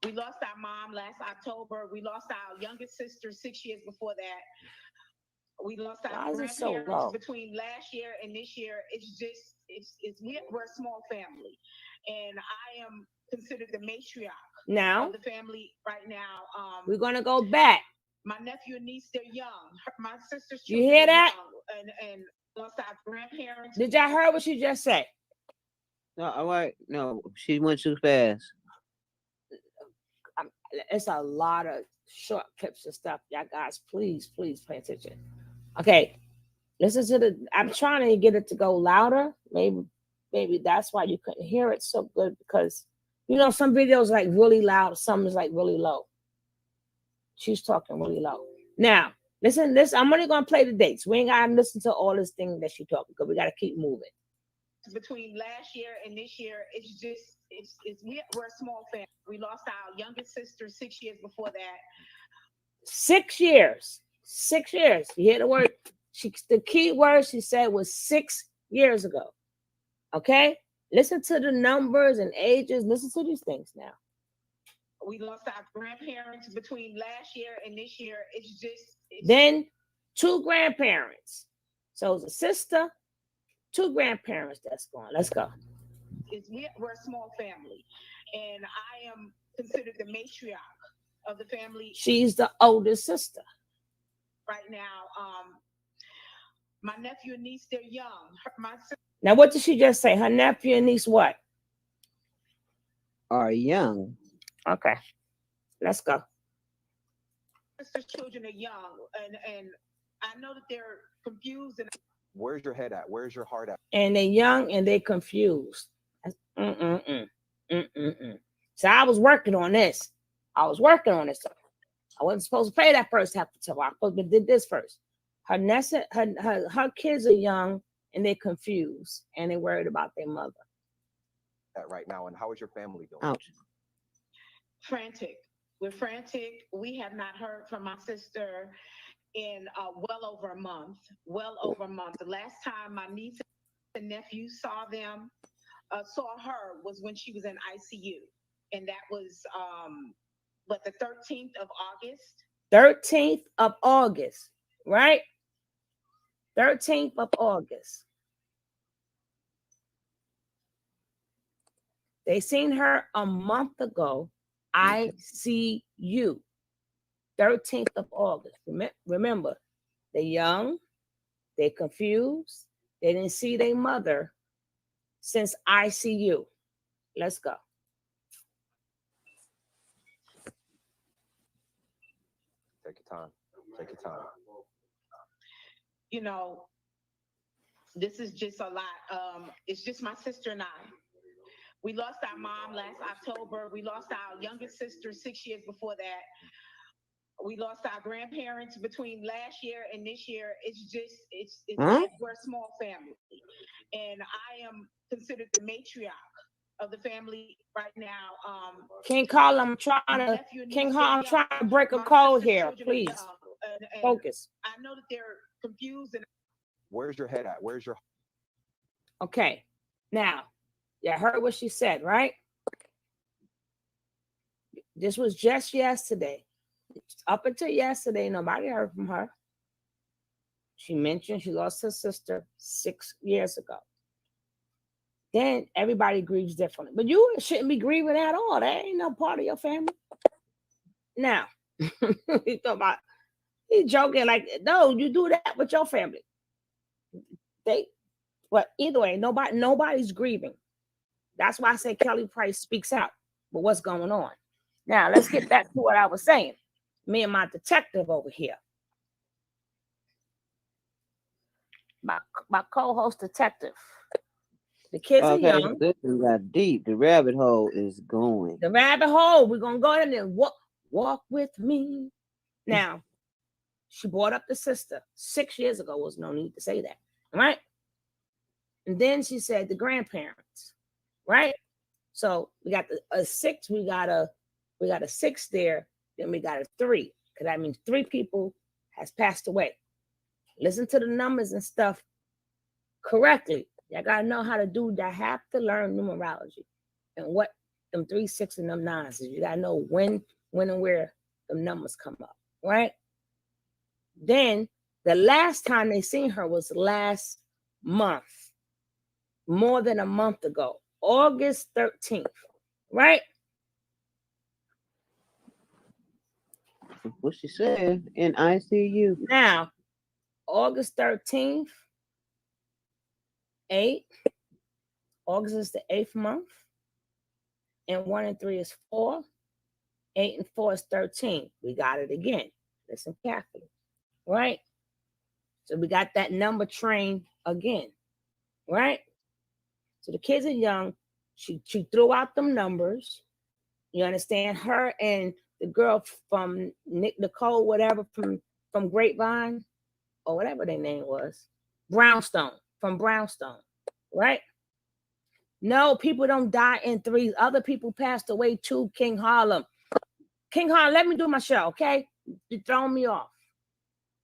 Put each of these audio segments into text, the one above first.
We lost our mom last October. We lost our youngest sister 6 years before that. We lost our Why is it so grandparents low? between last year and this year. We're a small family, and I am considered the matriarch Now of the family right now. we're gonna go back. My nephew and niece, they're young. My sister's You children hear are that? young, and lost our grandparents. Did y'all hear what she just said? No, all right. No, she went too fast. Um, it's a lot of short clips and stuff. Y'all guys, please pay attention. Okay, listen to the. I'm trying to get it to go louder. Maybe that's why you couldn't hear it so good because some videos like really loud, some is like really low. She's talking really low. Now, listen. This I'm only gonna play the dates. We ain't gotta listen to all this thing that she talking because we gotta keep moving. Between last year and this year, we're a small family. We lost our youngest sister 6 years before that. 6 years. 6 years. You hear the word? The key word she said was 6 years ago. Okay? Listen to the numbers and ages. Listen to these things now. We lost our grandparents between last year and this year. Then 2 grandparents. So it's a sister, 2 grandparents that's gone. Let's go. We're a small family, and I am considered the matriarch of the family. She's the oldest sister. Right now, my nephew and niece, they're young. Now, what did she just say? Her nephew and niece what? Are young. Okay. Let's go. Sister's children are young, and I know that they're confused. And where's your head at? Where's your heart at? And they're young and they're confused. So I was working on this. I wasn't supposed to play that first half of the time. I supposed to did this first. Her kids are young and they're confused and they're worried about their mother. At right now, and how is your family doing? Ouch. Frantic. We're frantic. We have not heard from my sister in well over a month. The last time my niece and nephew saw her was when she was in ICU, and that was the 13th of August. 13th of August, right? 13th of August. They seen her a month ago. ICU. 13th of August. Remember, they're young, they're confused, they didn't see their mother since ICU. Let's go. Take your time. Take your time. This is just a lot. It's just my sister and I. We lost our mom last October. We lost our youngest sister 6 years before that. We lost our grandparents between last year and this year. We're a small family, and I am considered the matriarch of the family right now. King Carl, I'm trying to break a code here. Please focus. I know that they're confused. And where's your head at? Where's your? Okay, now. You heard what she said, right? This was just yesterday. Up until yesterday, nobody heard from her. She mentioned she lost her sister 6 years ago. Then everybody grieves differently. But you shouldn't be grieving at all. That ain't no part of your family. Now, he's joking like, no, you do that with your family. Either way, nobody's grieving. That's why I say Kelly Price speaks out. But what's going on? Now, let's get back to what I was saying. Me and my detective over here. My co-host detective. The kids are young. This got deep. The rabbit hole is going. The rabbit hole. We're going to go in and walk with me. Now, she brought up the sister 6 years ago. Was no need to say that. Right? And then she said the grandparents. Right? So we got a 6. We got a 6 there. Then we got a 3. Because that means 3 people has passed away. Listen to the numbers and stuff correctly. Y'all got to know how to do that. Have to learn numerology and what them 3, 6, and them 9s. You gotta know when and where the numbers come up, right? Then the last time they seen her was last month, more than a month ago, August 13th, right? What she said in ICU. Now, August 13th, 8. August is the 8th month. And 1 and 3 is 4. 8 and 4 is 13. We got it again. Listen carefully, right? So we got that number train again, right? So the kids are young. She threw out them numbers. You understand? Her and the girl from Nicole, whatever, from Grapevine, or whatever their name was, Brownstone, right? No, people don't die in 3s. Other people passed away too, King Harlem. King Harlem, let me do my show, okay? You're throwing me off.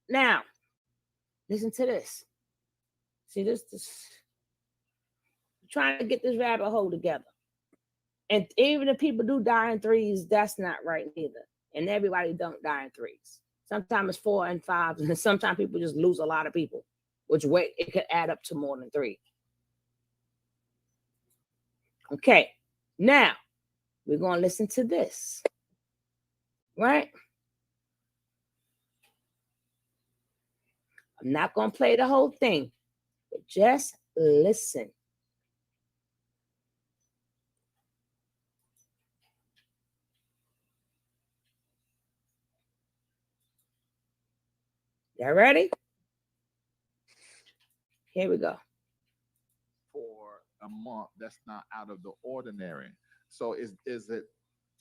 Now, listen to this. See this I'm trying to get this rabbit hole together. And even if people do die in 3s, that's not right either. And everybody don't die in 3s. Sometimes it's 4 and 5s, and sometimes people just lose a lot of people, which way it could add up to more than 3. Okay, now we're going to listen to this, right? I'm not going to play the whole thing, but just listen. Y'all ready? Here we go. For a month, that's not out of the ordinary. So is it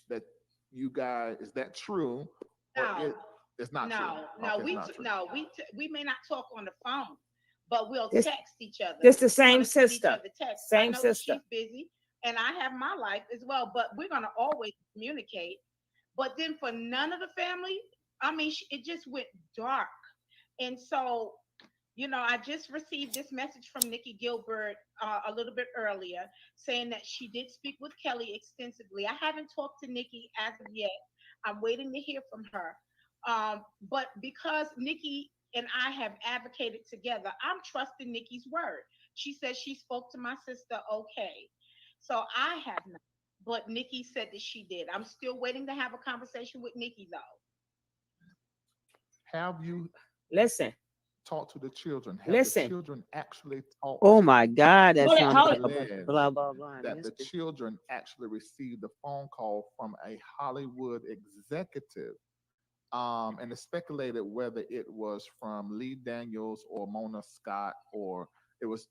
that you guys, is that true? Or No. it's not true. No, Okay, it's not true. we may not talk on the phone, but we'll This- text each other. This the We're same gonna send each sister. other texts. I Same know that sister. She's busy, and I have my life as well, but we're gonna always communicate. But then for none of the family, I mean, it just went dark, and so. I just received this message from Nikki Gilbert a little bit earlier saying that she did speak with Kelly extensively. I haven't talked to Nikki as of yet. I'm waiting to hear from her. But because Nikki and I have advocated together, I'm trusting Nikki's word. She said she spoke to my sister okay. So I have not. But Nikki said that she did. I'm still waiting to have a conversation with Nikki, though. Have you Listen. talked to the children? Have Listen. the children actually talked? Oh my God, that Hold it, sounds hold like it. a blah blah blah. That the children actually received a phone call from a Hollywood executive. And it's speculated whether it was from Lee Daniels or Mona Scott, or it was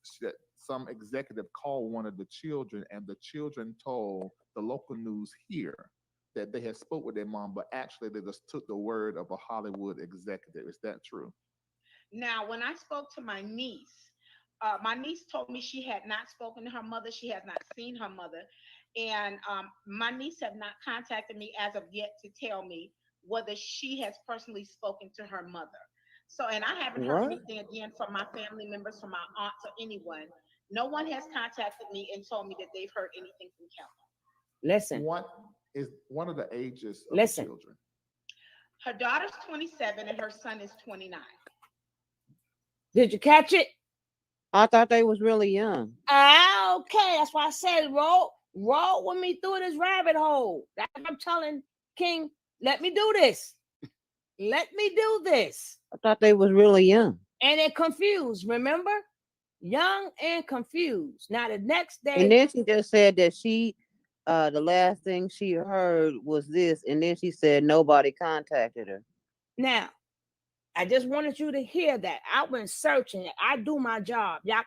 some executive called one of the children, and the children told the local news here that they had spoke with their mom, but actually they just took the word of a Hollywood executive. Is that true? Now, when I spoke to my niece told me she had not spoken to her mother. She has not seen her mother. And my niece have not contacted me as of yet to tell me whether she has personally spoken to her mother. So, and I haven't heard What? anything again from my family members, from my aunts or anyone. No one has contacted me and told me that they've heard anything from Kelly. Listen. What is one of the ages of Listen. the children? Her daughter's 27 and her son is 29. Did you catch it? I thought they was really young. Okay. That's why I said roll with me through this rabbit hole. That's what I'm telling King. Let me do this. Let me do this. I thought they was really young. And they're confused, remember? Young and confused. Now the next day. And then she just said that the last thing she heard was this, and then she said nobody contacted her. Now, I just wanted you to hear that. I went searching. I do my job. Y'all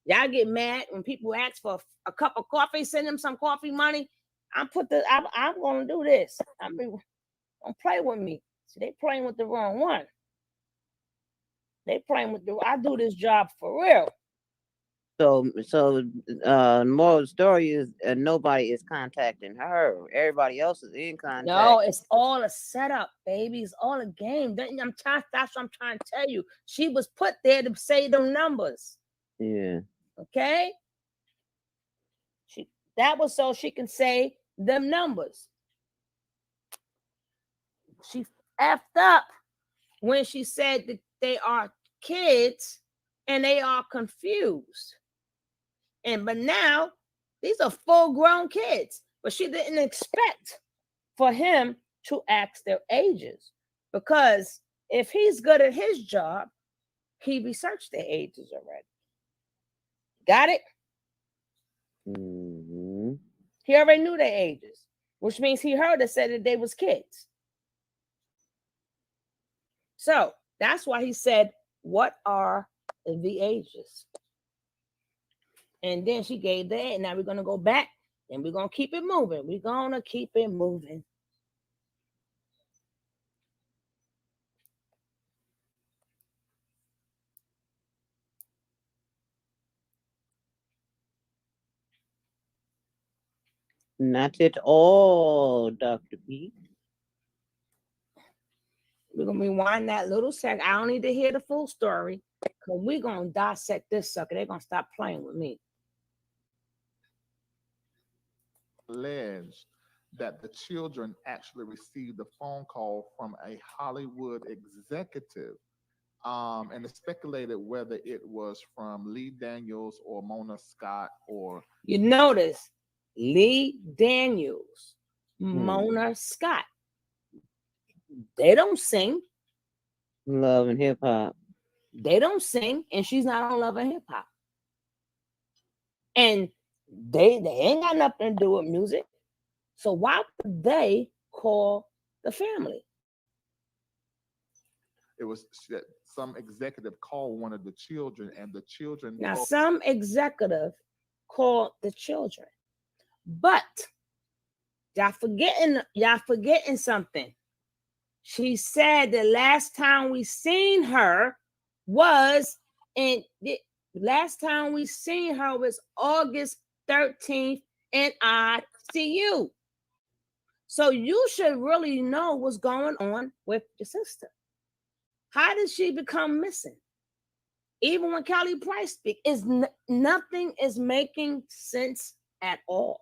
get mad when people ask for a cup of coffee, send them some coffee money. I'm gonna do this. Don't play with me. See, they playing with the wrong one. I do this job for real. So moral of the story is nobody is contacting her. Everybody else is in contact. No, it's all a setup, baby. It's all a game. That's what I'm trying to tell you. She was put there to say them numbers. Yeah. Okay? That was so she can say them numbers. She effed up when she said that they are kids and they are confused. But now these are full-grown kids, but she didn't expect for him to ask their ages, because if he's good at his job, he researched their ages already. Got it? Mhm. He already knew their ages, which means he heard it said that they was kids. So that's why he said, what are the ages? And then she gave that. Now we're going to go back and we're going to keep it moving. We're going to keep it moving. Not at all, Dr. B. We're going to rewind that little second. I don't need to hear the full story, because we're going to dissect this sucker. They're going to stop playing with me. Alleged that the children actually received a phone call from a Hollywood executive, and it's speculated whether it was from Lee Daniels or Mona Scott or You notice Lee Daniels, Mona Scott. They don't sing. Love and hip hop. They don't sing, and she's not on Love and Hip Hop. And they ain't got nothing to do with music. So why would they call the family? it was that some executive called one of the children, and the children Now, told- some executive called the children, but y'all forgetting something. She said the last time we seen her was August 13th in ICU. So you should really know what's going on with your sister. How did she become missing? Even when Kelly Price speaks, nothing is making sense at all.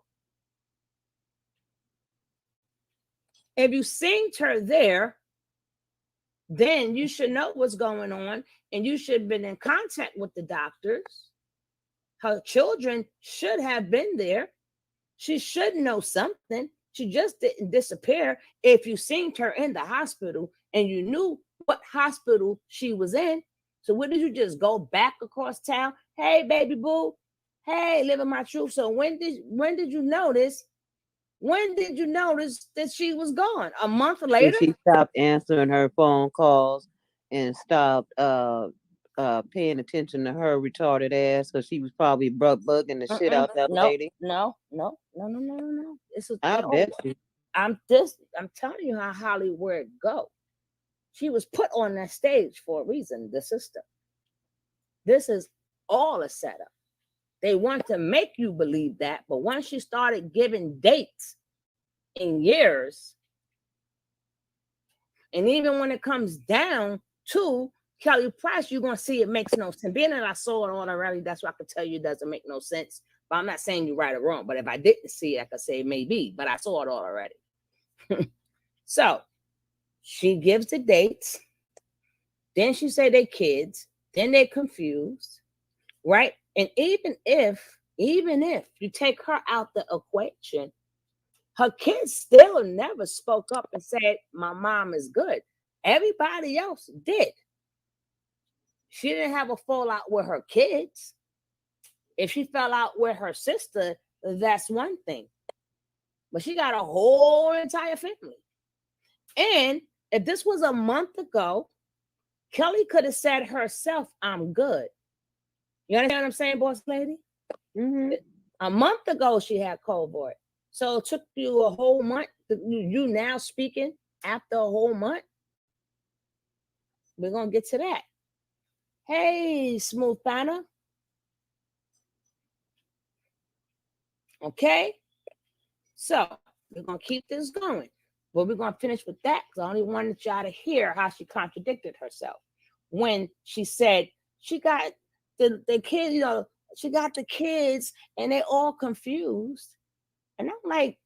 If you seen her there, then you should know what's going on, and you should have been in contact with the doctors. Her children should have been there. She should know something. She just didn't disappear. If you seen her in the hospital and you knew what hospital she was in, so what did you just go back across town? Hey, baby boo. Hey, living my truth. So when did you notice? When did you notice that she was gone? A month later? And she stopped answering her phone calls and stopped paying attention to her retarded ass, because she was probably bugging the shit out that lady. No. I bet you. I'm telling you how Hollywood go. She was put on that stage for a reason, the sister. This is all a setup. They want to make you believe that, but once you started giving dates in years, and even when it comes down to Kelly Price, you're going to see it makes no sense. Being that I saw it already, that's why I could tell you it doesn't make no sense. But I'm not saying you're right or wrong. But if I didn't see it, I could say maybe, but I saw it all already. So she gives the dates. Then she say they kids. Then they're confused, right? And even if you take her out the equation, her kids still never spoke up and said, my mom is good. Everybody else did. She didn't have a fallout with her kids. If she fell out with her sister, that's one thing. But she got a whole entire family. And if this was a month ago, Kelly could have said herself, I'm good. You understand what I'm saying, boss lady? Mm-hmm. A month ago, she had COVID. So it took you a whole month. You now speaking after a whole month? We're going to get to that. Hey, Smooth Banner. Okay? So we're going to keep this going. But we're going to finish with that, because I only wanted y'all to hear how she contradicted herself when she said she got the kids, she got the kids and they all confused. And I'm like,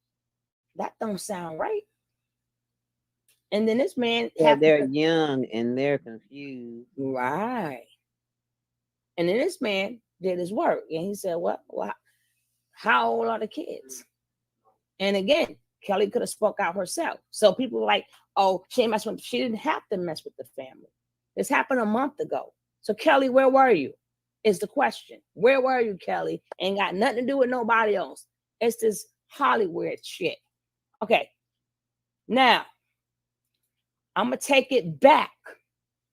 That don't sound right. And then this man Yeah, happened they're to- young and they're confused. right. And then this man did his work, and he said, "Well, how old are the kids?" And again, Kelly could have spoke out herself. So people were like, "Oh, she ain't messing with." She didn't have to mess with the family. This happened a month ago. So Kelly, where were you? Is the question. Where were you, Kelly? Ain't got nothing to do with nobody else. It's this Hollywood shit. Okay. Now I'm gonna take it back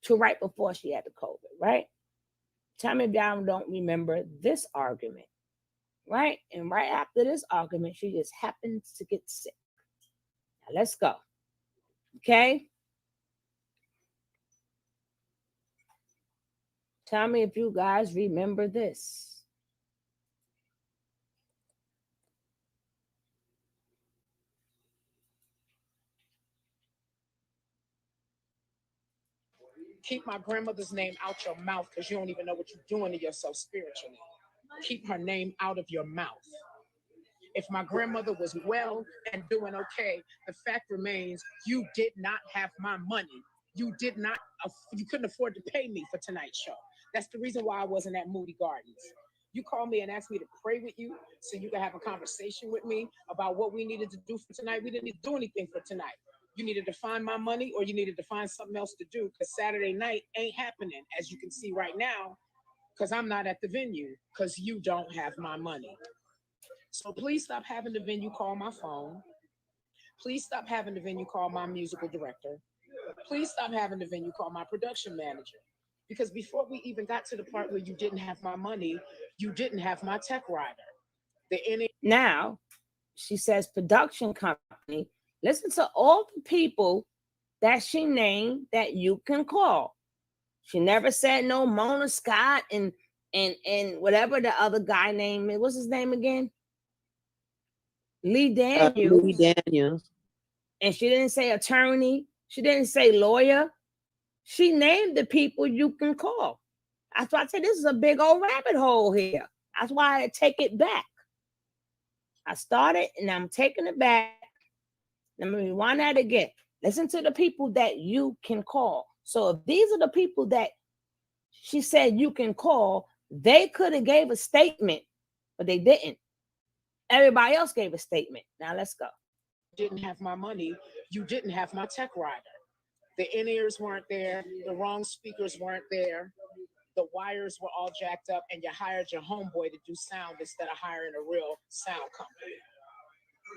to right before she had the COVID, right? Tell me if y'all don't remember this argument, right? And right after this argument, she just happened to get sick. Now let's go. Okay. Tell me if you guys remember this. Keep my grandmother's name out your mouth because you don't even know what you're doing to yourself spiritually. Keep her name out of your mouth. If my grandmother was well and doing okay, the fact remains you did not have my money. You did not, you couldn't afford to pay me for tonight's show. That's the reason why I wasn't at Moody Gardens. You called me and asked me to pray with you so you could have a conversation with me about what we needed to do for tonight. We didn't need to do anything for tonight. You needed to find my money or you needed to find something else to do because Saturday night ain't happening, as you can see right now, because I'm not at the venue because you don't have my money. So please stop having the venue call my phone. Please stop having the venue call my musical director. Please stop having the venue call my production manager. Because before we even got to the part where you didn't have my money, you didn't have my tech rider. Now, she says production company. Listen to all the people that she named that you can call. She never said no Mona Scott and whatever the other guy name is. What's his name again? Lee Daniels. Lee Daniels. And she didn't say attorney. She didn't say lawyer. She named the people you can call. That's why I said this is a big old rabbit hole here. That's why I take it back. I started and I'm taking it back. Let me rewind that again. Listen to the people that you can call. So if these are the people that she said you can call, they could have gave a statement, but they didn't. Everybody else gave a statement. Now let's go. Didn't have my money. You didn't have my tech rider. The in-ears weren't there. The wrong speakers weren't there. The wires were all jacked up, and you hired your homeboy to do sound instead of hiring a real sound company.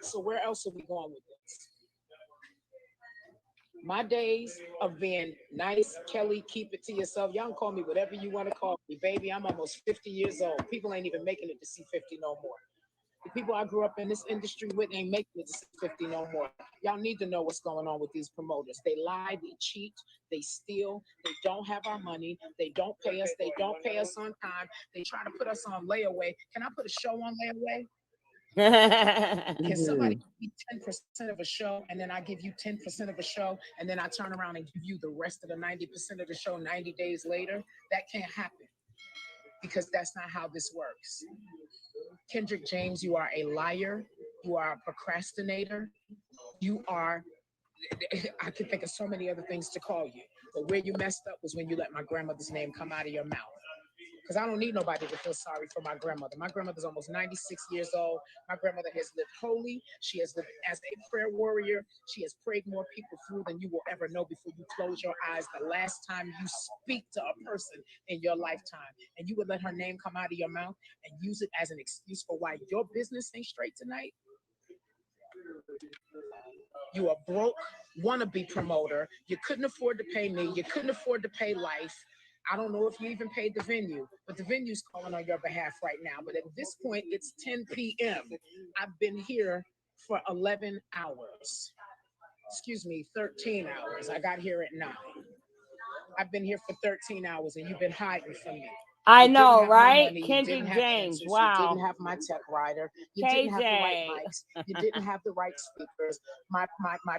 So where else are we going with this? My days of being nice, Kelly, keep it to yourself. Y'all can call me whatever you want to call me, baby. I'm almost 50 years old. People ain't even making it to see 50 no more. The people I grew up in this industry with ain't making it to see 50 no more. Y'all need to know what's going on with these promoters. They lie, they cheat, they steal, they don't have our money, they don't pay us, they don't pay us on time, they try to put us on layaway. Can I put a show on layaway? Can somebody give me 10% of a show and then I give you 10% of a show and then I turn around and give you the rest of the 90% of the show 90 days later? That can't happen because that's not how this works. Kendrick James, you are a liar. You are a procrastinator. You are, I could think of so many other things to call you. But where you messed up was when you let my grandmother's name come out of your mouth. Because I don't need nobody to feel sorry for my grandmother. My grandmother's almost 96 years old. My grandmother has lived holy. She has lived as a prayer warrior. She has prayed more people through than you will ever know before you close your eyes the last time you speak to a person in your lifetime. And you would let her name come out of your mouth and use it as an excuse for why your business ain't straight tonight? You are broke, wannabe promoter. You couldn't afford to pay me. You couldn't afford to pay Life. I don't know if you even paid the venue, but the venue's calling on your behalf right now. But at this point, it's 10 p.m. I've been here for 11 hours. Excuse me, 13 hours. I got here at 9. I've been here for 13 hours and you've been hiding from me. I You know, didn't have my right? money, you Kendrick didn't have James. answers, Wow. You didn't have my tech rider. You didn't have the right KJ. mics. You didn't have the right speakers. My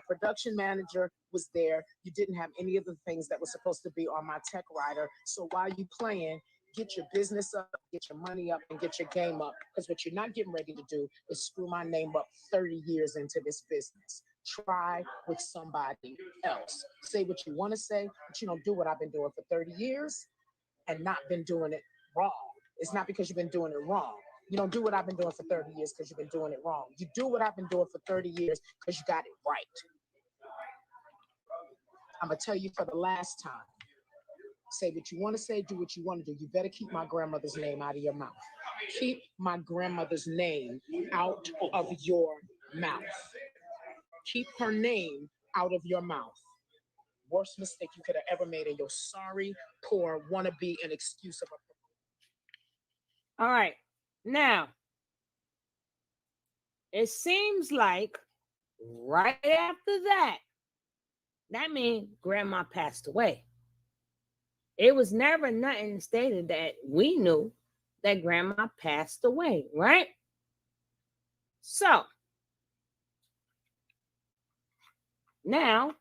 production manager was there. You didn't have any of the things that were supposed to be on my tech rider. So while you playing, get your business up, get your money up, and get your game up. Because what you're not getting ready to do is screw my name up 30 years into this business. Try with somebody else. Say what you want to say, but you don't do what I've been doing for 30 years and not been doing it wrong. It's not because you've been doing it wrong. You don't do what I've been doing for 30 years because you've been doing it wrong. You do what I've been doing for 30 years because you got it right. I'm going to tell you for the last time. Say what you want to say, do what you want to do. You better keep my grandmother's name out of your mouth. Keep my grandmother's name out of your mouth. Keep her name out of your mouth. Worst mistake you could have ever made, and you're sorry, poor, wanna be an excuse of a. All right. Now, it seems like right after that means grandma passed away. It was never nothing stated that we knew that grandma passed away, right? So, now,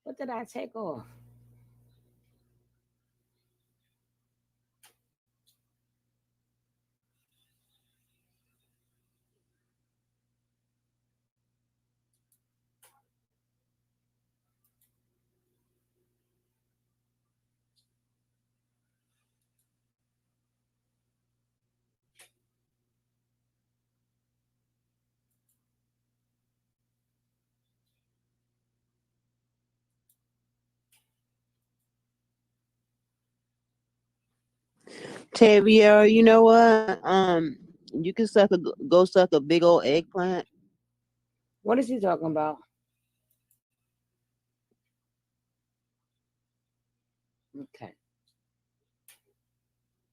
what did I take off? Tavia, you know what? You can go suck a big old eggplant. What is he talking about? Okay.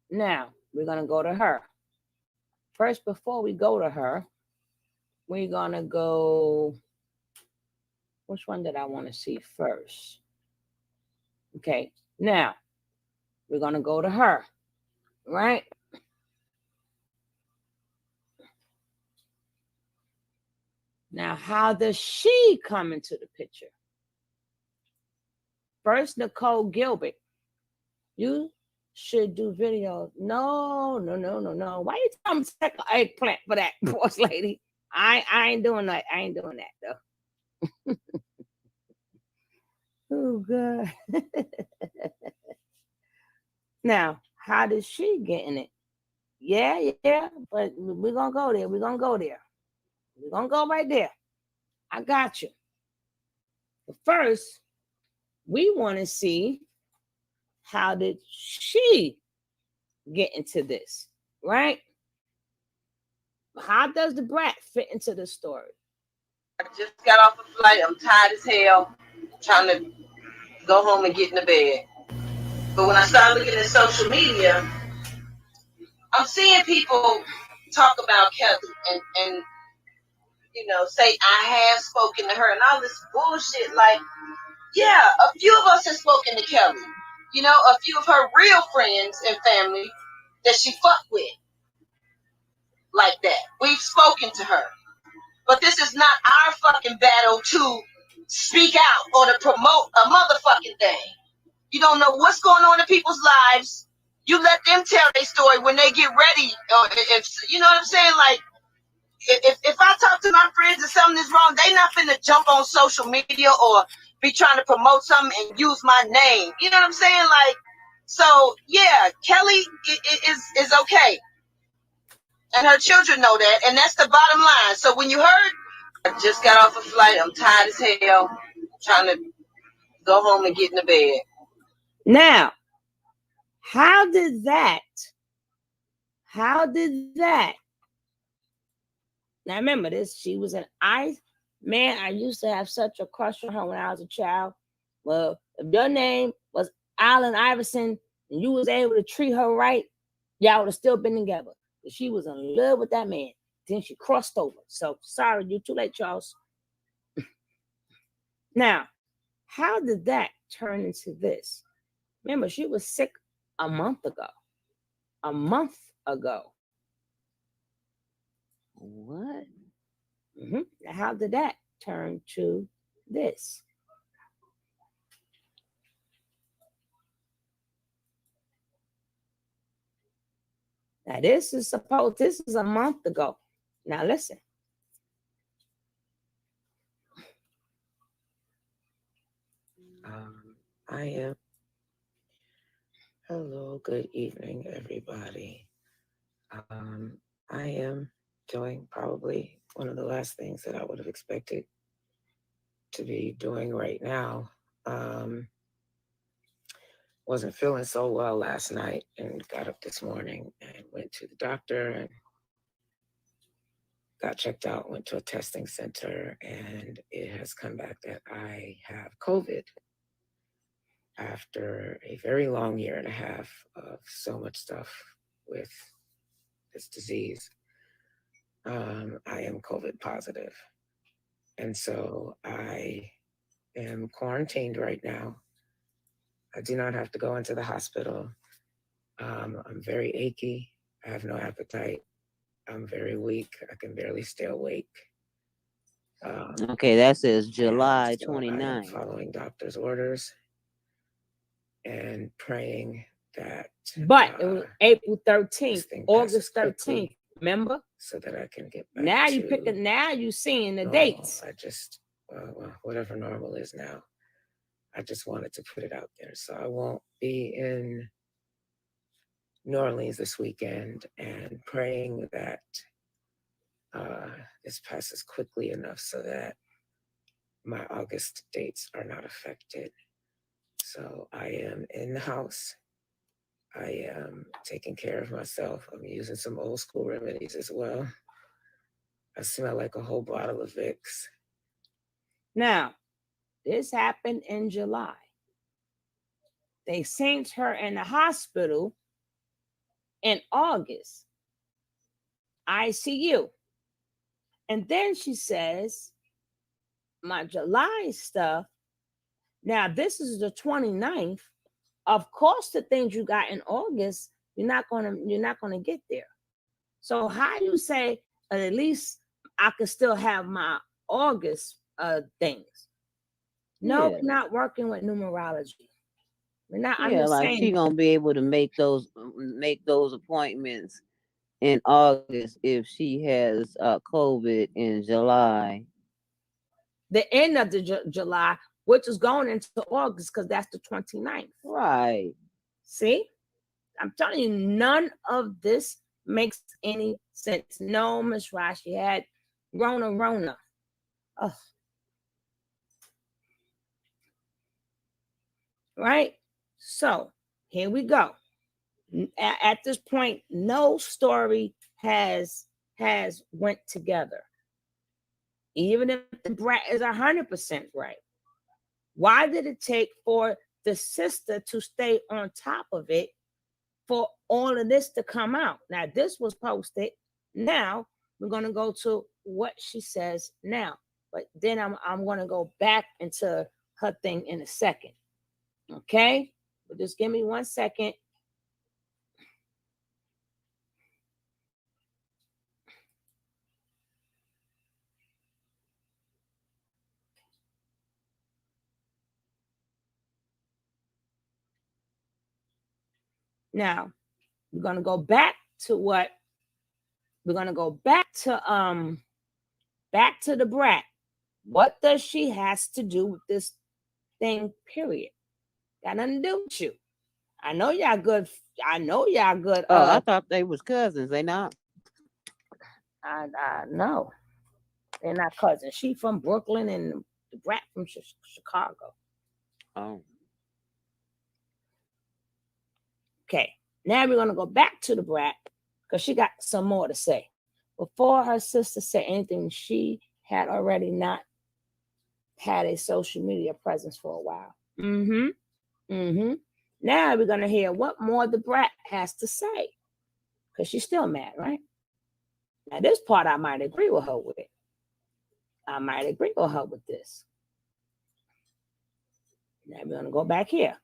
Now, we're going to go to her. First, before we go to her, we're going to go. Which one did I want to see first? Okay. Now, we're going to go to her, right? Now, how does she come into the picture? First, Nicole Gilbert. You should do videos. No. Why you telling me to take an eggplant for that, boss lady? I ain't doing that. I ain't doing that, though. Oh, God. Now, how did she get in it? Yeah, but we're going to go there. We're going to go there. We're going to go right there. I got you. But first, we want to see how did she get into this, right? How does the brat fit into the story? I just got off a flight. I'm tired as hell. Trying to go home and get in the bed. But when I started looking at social media, I'm seeing people talk about Kelly and you know, say I have spoken to her and all this bullshit. Like, yeah, a few of us have spoken to Kelly. You know, a few of her real friends and family that she fucked with like that. We've spoken to her. But this is not our fucking battle to speak out or to promote a motherfucking thing. You don't know what's going on in people's lives. You let them tell their story when they get ready. Or if you know what I'm saying? Like, if I talk to my friends and something is wrong, they not finna jump on social media or be trying to promote something and use my name. You know what I'm saying? Like, so yeah, Kelly is okay. And her children know that, and that's the bottom line. So when you heard, I just got off a flight, I'm tired as hell, trying to go home and get in the bed. Now, how did that? Now remember this, she was an man, I used to have such a crush on her when I was a child. Well, if your name was Allen Iverson and you was able to treat her right, y'all would have still been together. But she was in love with that man. Then she crossed over. So sorry, you're too late, Charles. Now, how did that turn into this? Remember, she was sick a month ago. What? Now, how did that turn to this? Now this is a month ago. Now listen. I am. Hello, good evening, everybody. I am doing probably one of the last things that I would have expected to be doing right now. Wasn't feeling so well last night and got up this morning and went to the doctor and got checked out, went to a testing center, and it has come back that I have COVID after a very long year and a half of so much stuff with this disease. I am COVID positive. And so I am quarantined right now. I do not have to go into the hospital. I'm very achy. I have no appetite. I'm very weak. I can barely stay awake. Okay, that says July So I am 29th. following doctor's orders and praying that. But it was April 13th, thing August passes 13th. quickly Remember? so that I can get back. Now you to picking. Now you seeing the normal. dates. I just whatever normal is now. I just wanted to put it out there. So I won't be in New Orleans this weekend, and praying that this passes quickly enough so that my August dates are not affected. So I am in the house. I am taking care of myself. I'm using some old school remedies as well. I smell like a whole bottle of Vicks. Now, this happened in July. They sent her in the hospital in August, ICU. And then she says, my July stuff, now this is the 29th. Of course, the things you got in August, you're not gonna get there. So how you say at least I could still have my August things? No, Yeah. we're not working with numerology. We're not. I'm Yeah, just like she saying. gonna be able to make those appointments in August if she has COVID in July. The end of the July, which is going into August because that's the 29th. Right. See? I'm telling you, none of this makes any sense. No, Miss Ross, she had Rona. Oh. Right? So here we go. At this point, no story has went together. Even if the brat is 100% right. Why did it take for the sister to stay on top of it for all of this to come out? Now, this was posted. Now, we're going to go to what she says now. But then I'm going to go back into her thing in a second. Okay? But just give me 1 second. Now, we're going to go back to what we're going to go back to the brat. What does she has to do with this thing, period? Got nothing to do with you. I know y'all good. Oh, I thought they was cousins. They not? No. They're not cousins. She from Brooklyn and the brat from Chicago. Oh. Okay. Now we're going to go back to the brat because she got some more to say. Before her sister said anything, she had already not had a social media presence for a while. Now we're going to hear what more the brat has to say because she's still mad, right? Now, this part I might agree with her with. I might agree with her with this. Now we're going to go back here.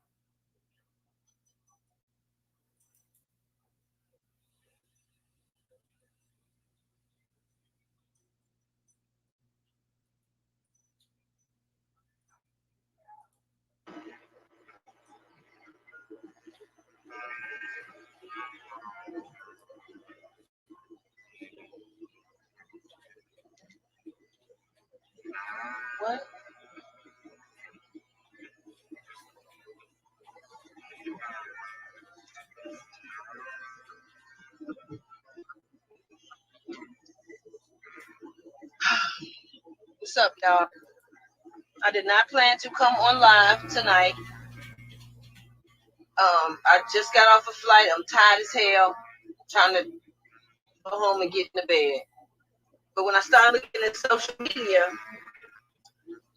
what's up, y'all? I did not plan to come on live tonight. I just got off a flight. I'm tired as hell. Trying to go home and get in the bed. But when I started looking at social media,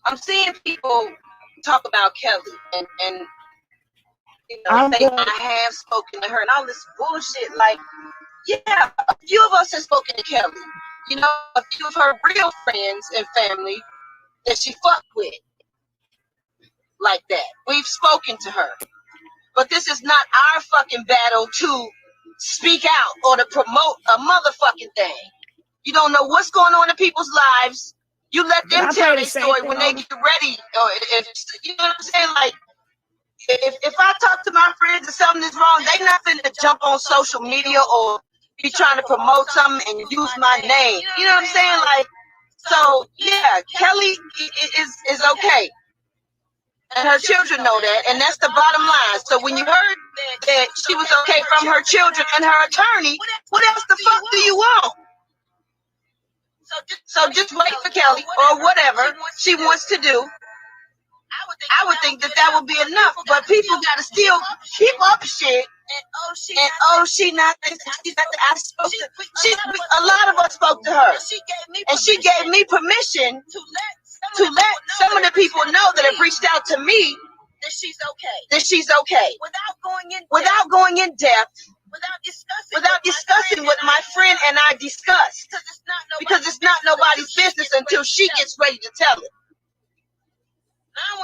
I'm seeing people talk about Kelly and you know, say I have spoken to her and all this bullshit. Like, yeah, a few of us have spoken to Kelly. You know, a few of her real friends and family that she fucked with like that. We've spoken to her. But this is not our fucking battle to speak out or to promote a motherfucking thing. You don't know what's going on in people's lives. You let them tell their story when they get ready. Or you know what I'm saying? Like, if I talk to my friends and something is wrong, they not finna jump on social media or be trying to promote something and use my name. You know what I'm saying? Like, so yeah, Kelly is okay. And her children know that, and that's the bottom line. So when you heard that she was okay from her children and her attorney, what else the fuck do you want? So just wait for Kelly or whatever she wants to do. I would think that would be enough, but people gotta still keep up shit. And she not this, she's not that. I spoke to, a lot of us spoke to her, and she gave me permission to let some of the people know that have reached out to me that she's okay. Without going in depth, without discussing what my friend and I discussed, because it's not nobody's business until she gets ready to tell it. I don't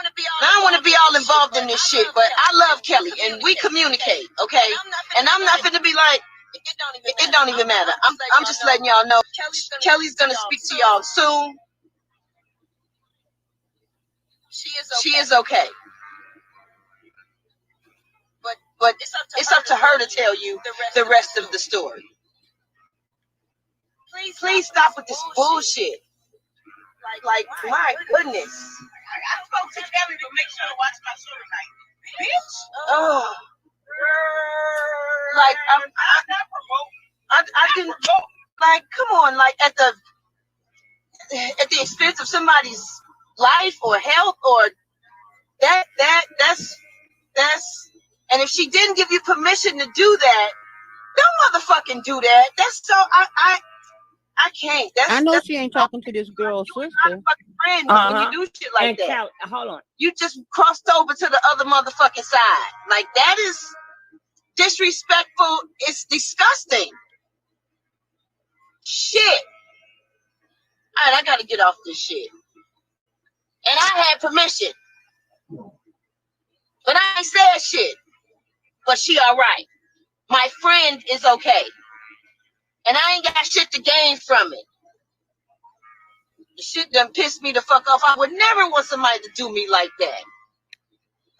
want to be all involved in this shit, but I love Kelly and we communicate, okay? And I'm not gonna be like, it don't even matter. I'm just letting y'all know Kelly's gonna speak to y'all soon. She is okay. But it's up to her to tell you the rest of the story. Please stop with this bullshit. Like, my goodness. I spoke to Kelly to make sure to watch my show tonight. Bitch. Oh. Like, I didn't, like, come on, like, at the expense of somebody's life or health or that's, and if she didn't give you permission to do that, don't motherfucking do that. That's so, I can't. I know she ain't talking to this girl's sister. Friend when you do shit like that. Hold on. You just crossed over to the other motherfucking side. Like, that is disrespectful. It's disgusting. Shit. All right, I gotta get off this shit. And I had permission. But I ain't said shit. But she all right. My friend is okay. And I ain't got shit to gain from it. The shit done pissed me the fuck off. I would never want somebody to do me like that.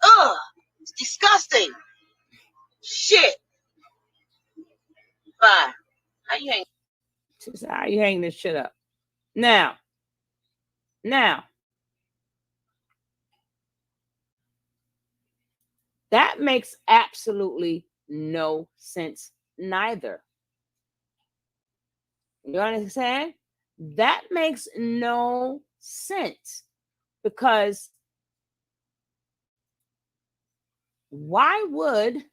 Ugh. It's disgusting. Shit. Bye. How you hang? She said, how you hang this shit up? Now. That makes absolutely no sense neither. You understand? That makes no sense because why would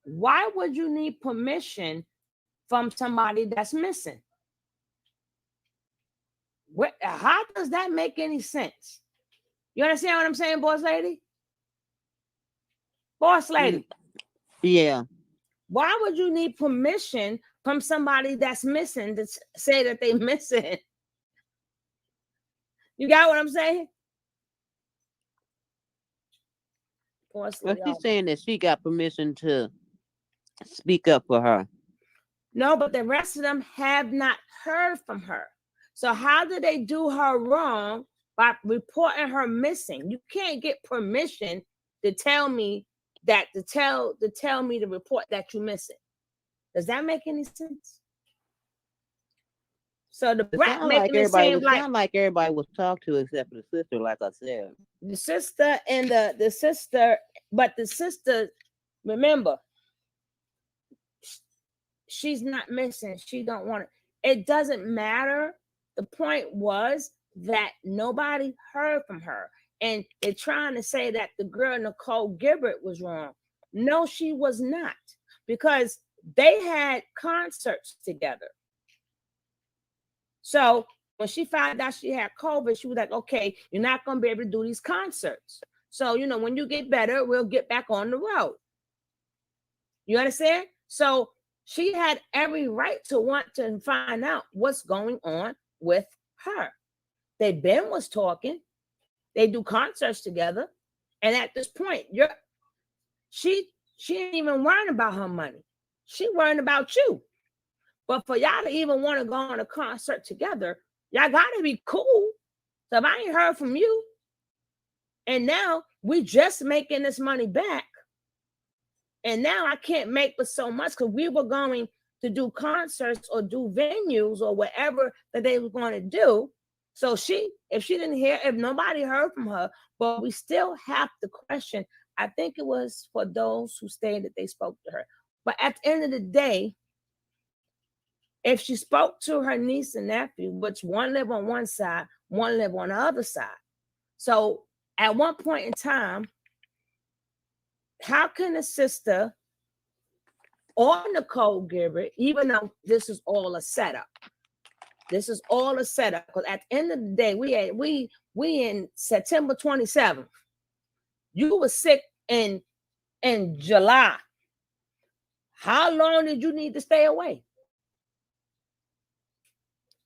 you need permission from somebody that's missing? How does that make any sense? You understand what I'm saying, boss lady? Boss lady. Yeah. Why would you need permission from somebody that's missing to say that they missing? You got what I'm saying? Well, she's saying that she got permission to speak up for her. No, but the rest of them have not heard from her. So how did they do her wrong by reporting her missing? You can't get permission to tell me that to tell me to report that you're missing. Does that make any sense? So the brat making it seem like everybody was talked to except for the sister, like I said. The sister and the sister, but the sister, remember, she's not missing. She don't want it. It doesn't matter the point was that nobody heard from her. And they're trying to say that the girl, Nicole Gibbert, was wrong. No, she was not, because they had concerts together. So when she found out she had COVID, she was like, okay, you're not going to be able to do these concerts. So, you know, when you get better, we'll get back on the road. You understand? So she had every right to want to find out what's going on with her. Ben was talking. They do concerts together. And at this point, she ain't even worrying about her money. She worrying about you. But for y'all to even want to go on a concert together, y'all got to be cool. So if I ain't heard from you, and now we just making this money back, and now I can't make but so much because we were going to do concerts or do venues or whatever that they were going to do. So if she didn't hear, if nobody heard from her, but we still have to question. I think it was for those who stated they spoke to her. But at the end of the day, if she spoke to her niece and nephew, which one live on one side, one live on the other side. So at one point in time, how can a sister or Nicole Gibbert, even though this is all a setup, because at the end of the day, we in September 27th. You were sick in July. How long did you need to stay away?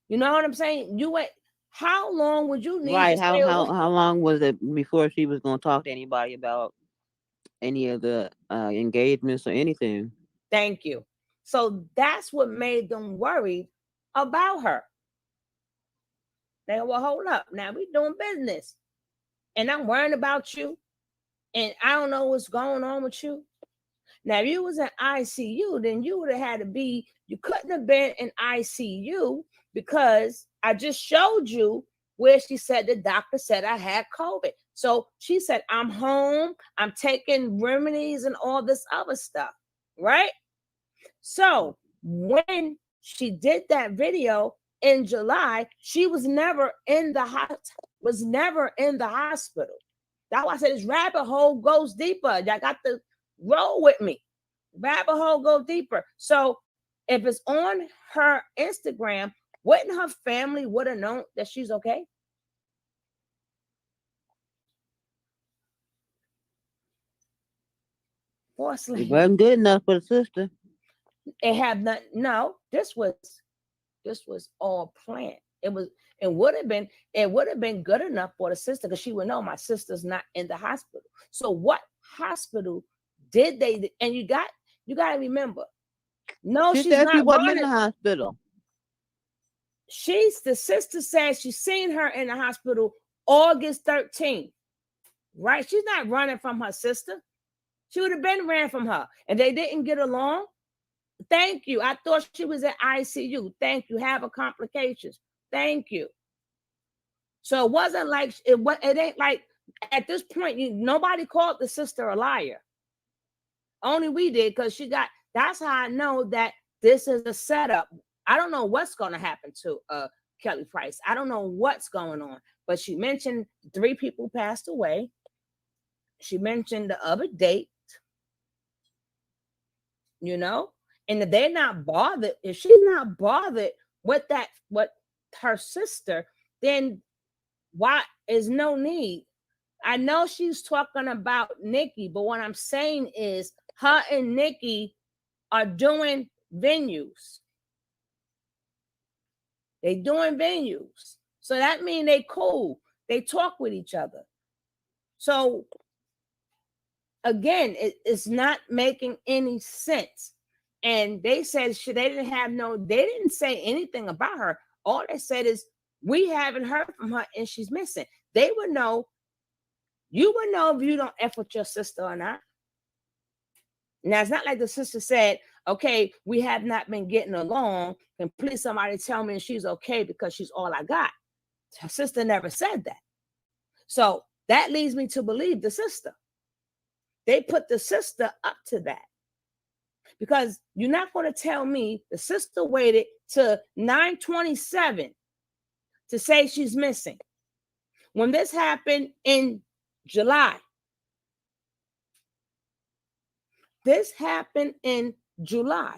You know what I'm saying? How long would you need to stay away? How long was it before she was going to talk to anybody about any of the engagements or anything? Thank you. So that's what made them worried about her. They go, well, hold up. Now we doing business. And I'm worrying about you. And I don't know what's going on with you. Now, if you was in ICU, then you would have had to be, you couldn't have been in ICU because I just showed you where she said the doctor said I had COVID. So she said, I'm home, I'm taking remedies and all this other stuff, right? So when she did that video in July, she was never in the hospital. That's why I said this rabbit hole goes deeper. Y'all got to roll with me. Rabbit hole go deeper. So if it's on her Instagram, wouldn't her family would have known that she's okay? It wasn't good enough for the sister. It had not. No, this was all planned. It would have been good enough for the sister because she would know my sister's not in the hospital. So what hospital did they? And you got to remember. No, she's not. She wasn't in the hospital. The sister said she's seen her in the hospital August 13th. Right? She's not running from her sister. She would have been ran from her. And they didn't get along. Thank you. I thought she was at ICU. Thank you. Having complications. Thank you. So it wasn't like it ain't like at this point, nobody called the sister a liar. Only we did because that's how I know that this is a setup. I don't know what's going to happen to Kelly Price. I don't know what's going on, but she mentioned 3 people passed away. She mentioned the other date, and if they're not bothered, if she's not bothered with what her sister, then why is no need? I know she's talking about Nikki, but what I'm saying is her and Nikki are doing venues. They doing venues. So that means they cool. They talk with each other. So again, it's not making any sense. And they said they didn't say anything about her. All they said is, we haven't heard from her and she's missing. They would know, you would know if you don't F with your sister or not. Now, it's not like the sister said, okay, we have not been getting along, and please somebody tell me she's okay because she's all I got. Her sister never said that. So that leads me to believe the sister. They put the sister up to that. Because you're not going to tell me the sister waited to 9/27 to say she's missing. When this happened in July, this happened in July.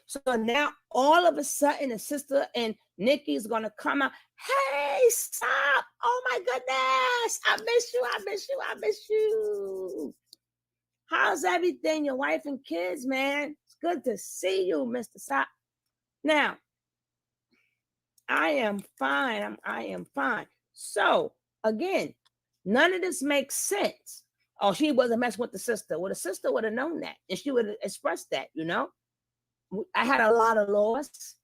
So now all of a sudden the sister and Nikki's gonna come out. Hey, stop. Oh my goodness. I miss you. I miss you. I miss you. How's everything? Your wife and kids, man. It's good to see you, Mr. Sop. Now, I am fine. I am fine. So again, none of this makes sense. Oh, she wasn't messing with the sister. Well, the sister would have known that, and she would have expressed that, you know. I had a lot of loss.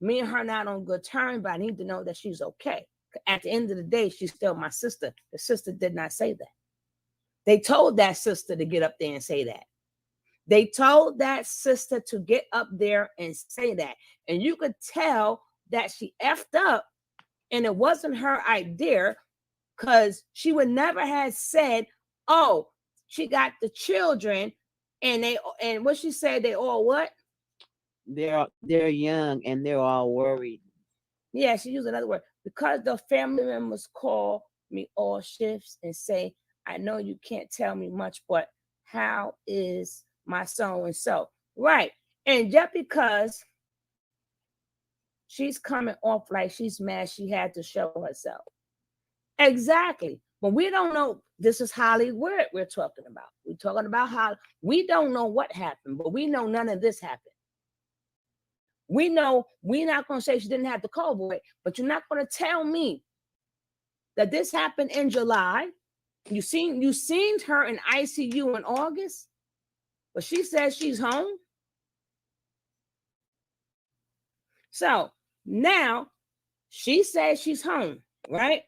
Me and her not on good terms, but I need to know that she's okay. At the end of the day, she's still my sister. The sister did not say that. They told that sister to get up there and say that. They told that sister to get up there and say that. And you could tell that she effed up and it wasn't her idea, because she would never have said, oh, she got the children and what she said, they all what? They're young and they're all worried. Yeah, she used another word. Because the family members call me all shifts and say, I know you can't tell me much, but how is my so and so? Right. And just because she's coming off like she's mad, she had to show herself. Exactly. But we don't know. This is Hollywood we're talking about. We're talking about how we don't know what happened, but we know none of this happened. We know we're not going to say she didn't have the COVID, but you're not going to tell me that this happened in July. You seen her in ICU in August, but she says she's home. So now she says she's home, right?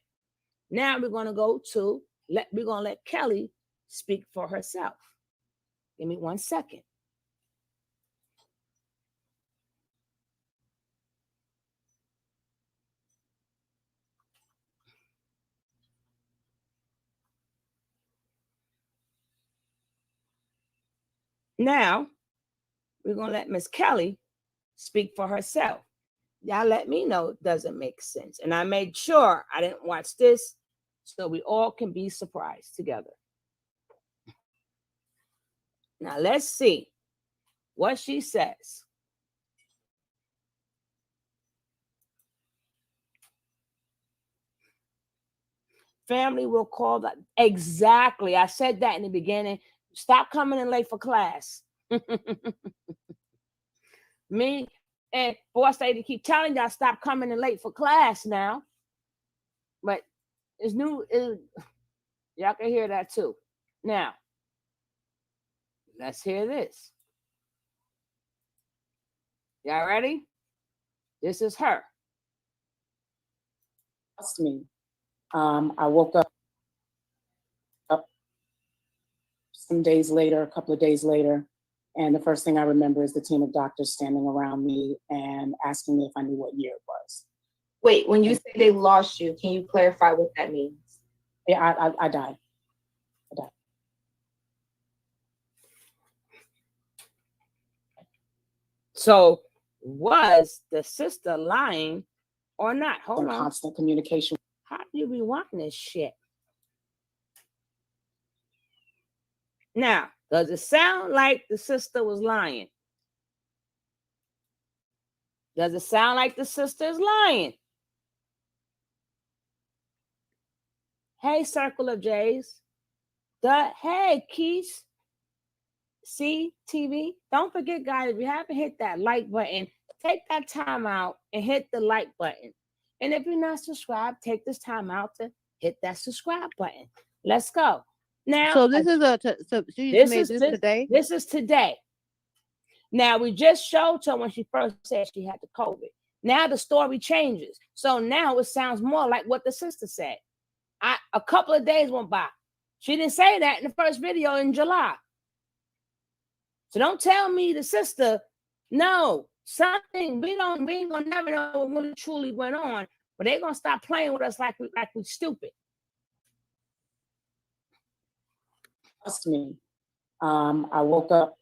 Now we're going to go to we're going to let Kelly speak for herself. Give me 1 second. Now, we're going to let Miss Kelly speak for herself. Y'all let me know it doesn't make sense. And I made sure I didn't watch this so we all can be surprised together. Now, let's see what she says. Family will call that. Exactly. I said that in the beginning. Stop coming in late for class. Me and boss lady keep telling y'all stop coming in late for class now. But it's new. Y'all can hear that too. Now, let's hear this. Y'all ready? This is her. Trust me. I woke up some days later, a couple of days later, and the first thing I remember is the team of doctors standing around me and asking me if I knew what year it was. Wait, when you say they lost you, can you clarify what that means? Yeah, I died. So was the sister lying or not? Hold on. Constant communication. How do you be wanting this shit? Now, does it sound like the sister was lying? Does it sound like the sister is lying? Hey, Circle of J's. Hey, Keys. CTV. Don't forget, guys, if you haven't hit that like button, take that time out and hit the like button. And if you're not subscribed, take this time out to hit that subscribe button. Let's go. Now, So this is today? This is today. Now, we just showed her when she first said she had the COVID. Now the story changes. So now it sounds more like what the sister said. A couple of days went by. She didn't say that in the first video in July. So don't tell me the sister, no, something we ain't gonna never know what really truly went on, but they're gonna stop playing with us like we stupid. Trust me. I woke up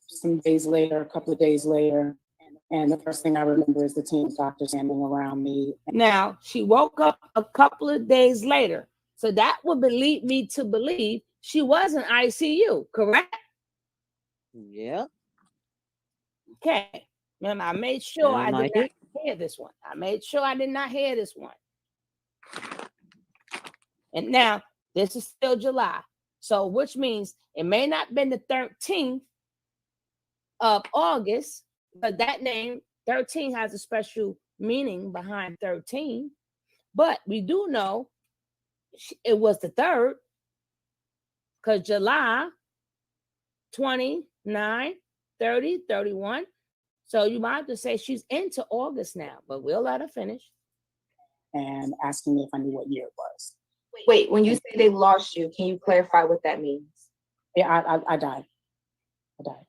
some days later, a couple of days later, and the And the first thing I remember is the team doctor standing around me. Now, she woke up a couple of days later. So that would lead me to believe she was in ICU, correct? Yeah. Okay. Remember, I made sure I Sound did like not it. hear this one. I made sure I did not hear this one. And now, this is still July. So, which means it may not have been the 13th of August, but that name, 13, has a special meaning behind 13. But we do know it was the 3rd, because July 29, 30, 31. So you might have to say she's into August now, but we'll let her finish. And asking me if I knew what year it was. Wait, when you say they lost you, can you clarify what that means? Yeah, I died. I died.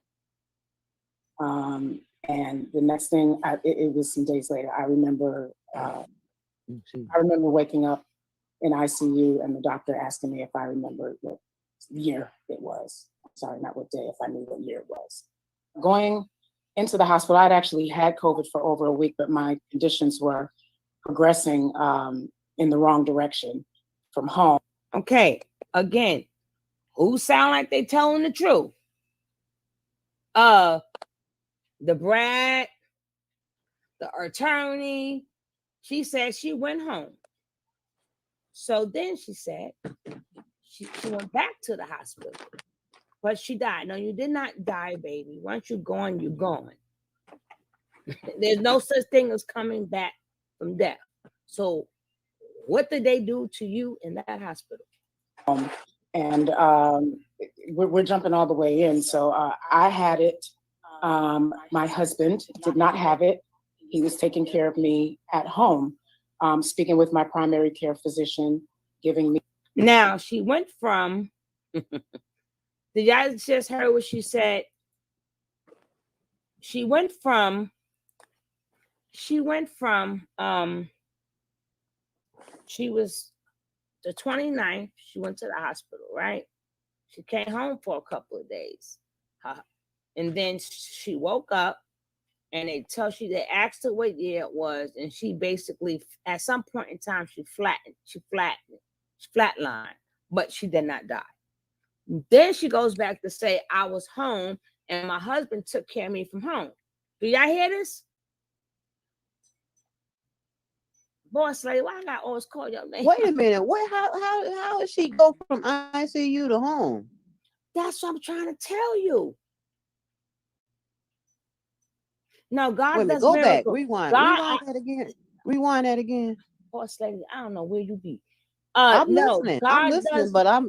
And the next thing, it was some days later. I remember waking up in ICU and the doctor asking me if I remembered what year it was. Sorry, not what day, if I knew what year it was. Going into the hospital, I'd actually had COVID for over a week, but my conditions were progressing in the wrong direction from home. Okay, again, who sound like they telling the truth? The brat, the attorney, she said she went home. So then she said she went back to the hospital, but she died. No, you did not die, baby. Once you're gone, you're gone. There's no such thing as coming back from death. So what did they do to you in that hospital? And we're jumping all the way in. So I had it. My husband did not have it. He was taking care of me at home, speaking with my primary care physician, giving me. Now she went from, did y'all just heard what she said? She went from, she was the 29th, she went to the hospital, right? She came home for a couple of days. And then she woke up and they asked her what year it was. And she basically, at some point in time, she flatlined, but she did not die. Then she goes back to say, I was home and my husband took care of me from home. Do y'all hear this? Boss lady, why I got always call your name? Wait a minute. How did she go from ICU to home? That's what I'm trying to tell you. No, God does go miracles. back. Rewind that again. Rewind that again. Boss lady, I don't know where you be. I'm no, listening. God I'm listening, does, but I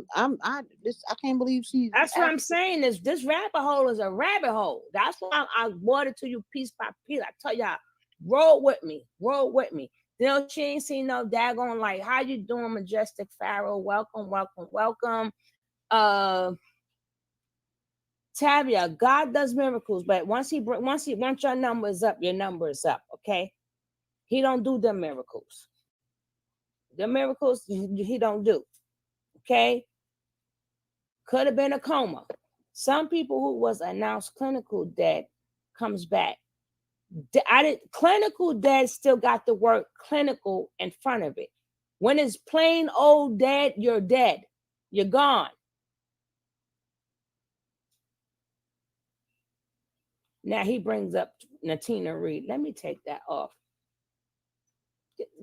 can't believe she's. That's what I'm saying. This rabbit hole is a rabbit hole. That's why I brought it to you piece by piece. I tell y'all, roll with me. You know, she ain't seen no daggone like, how you doing, Majestic Pharaoh? Welcome. Tavia, God does miracles, but once your number is up, your number is up. Okay, He don't do them miracles. The miracles He don't do. Okay, could have been a coma. Some people who was announced clinical dead comes back. Clinical dead still got the word clinical in front of it. When it's plain old dead, you're dead. You're gone. Now he brings up Natina Reed. Let me take that off.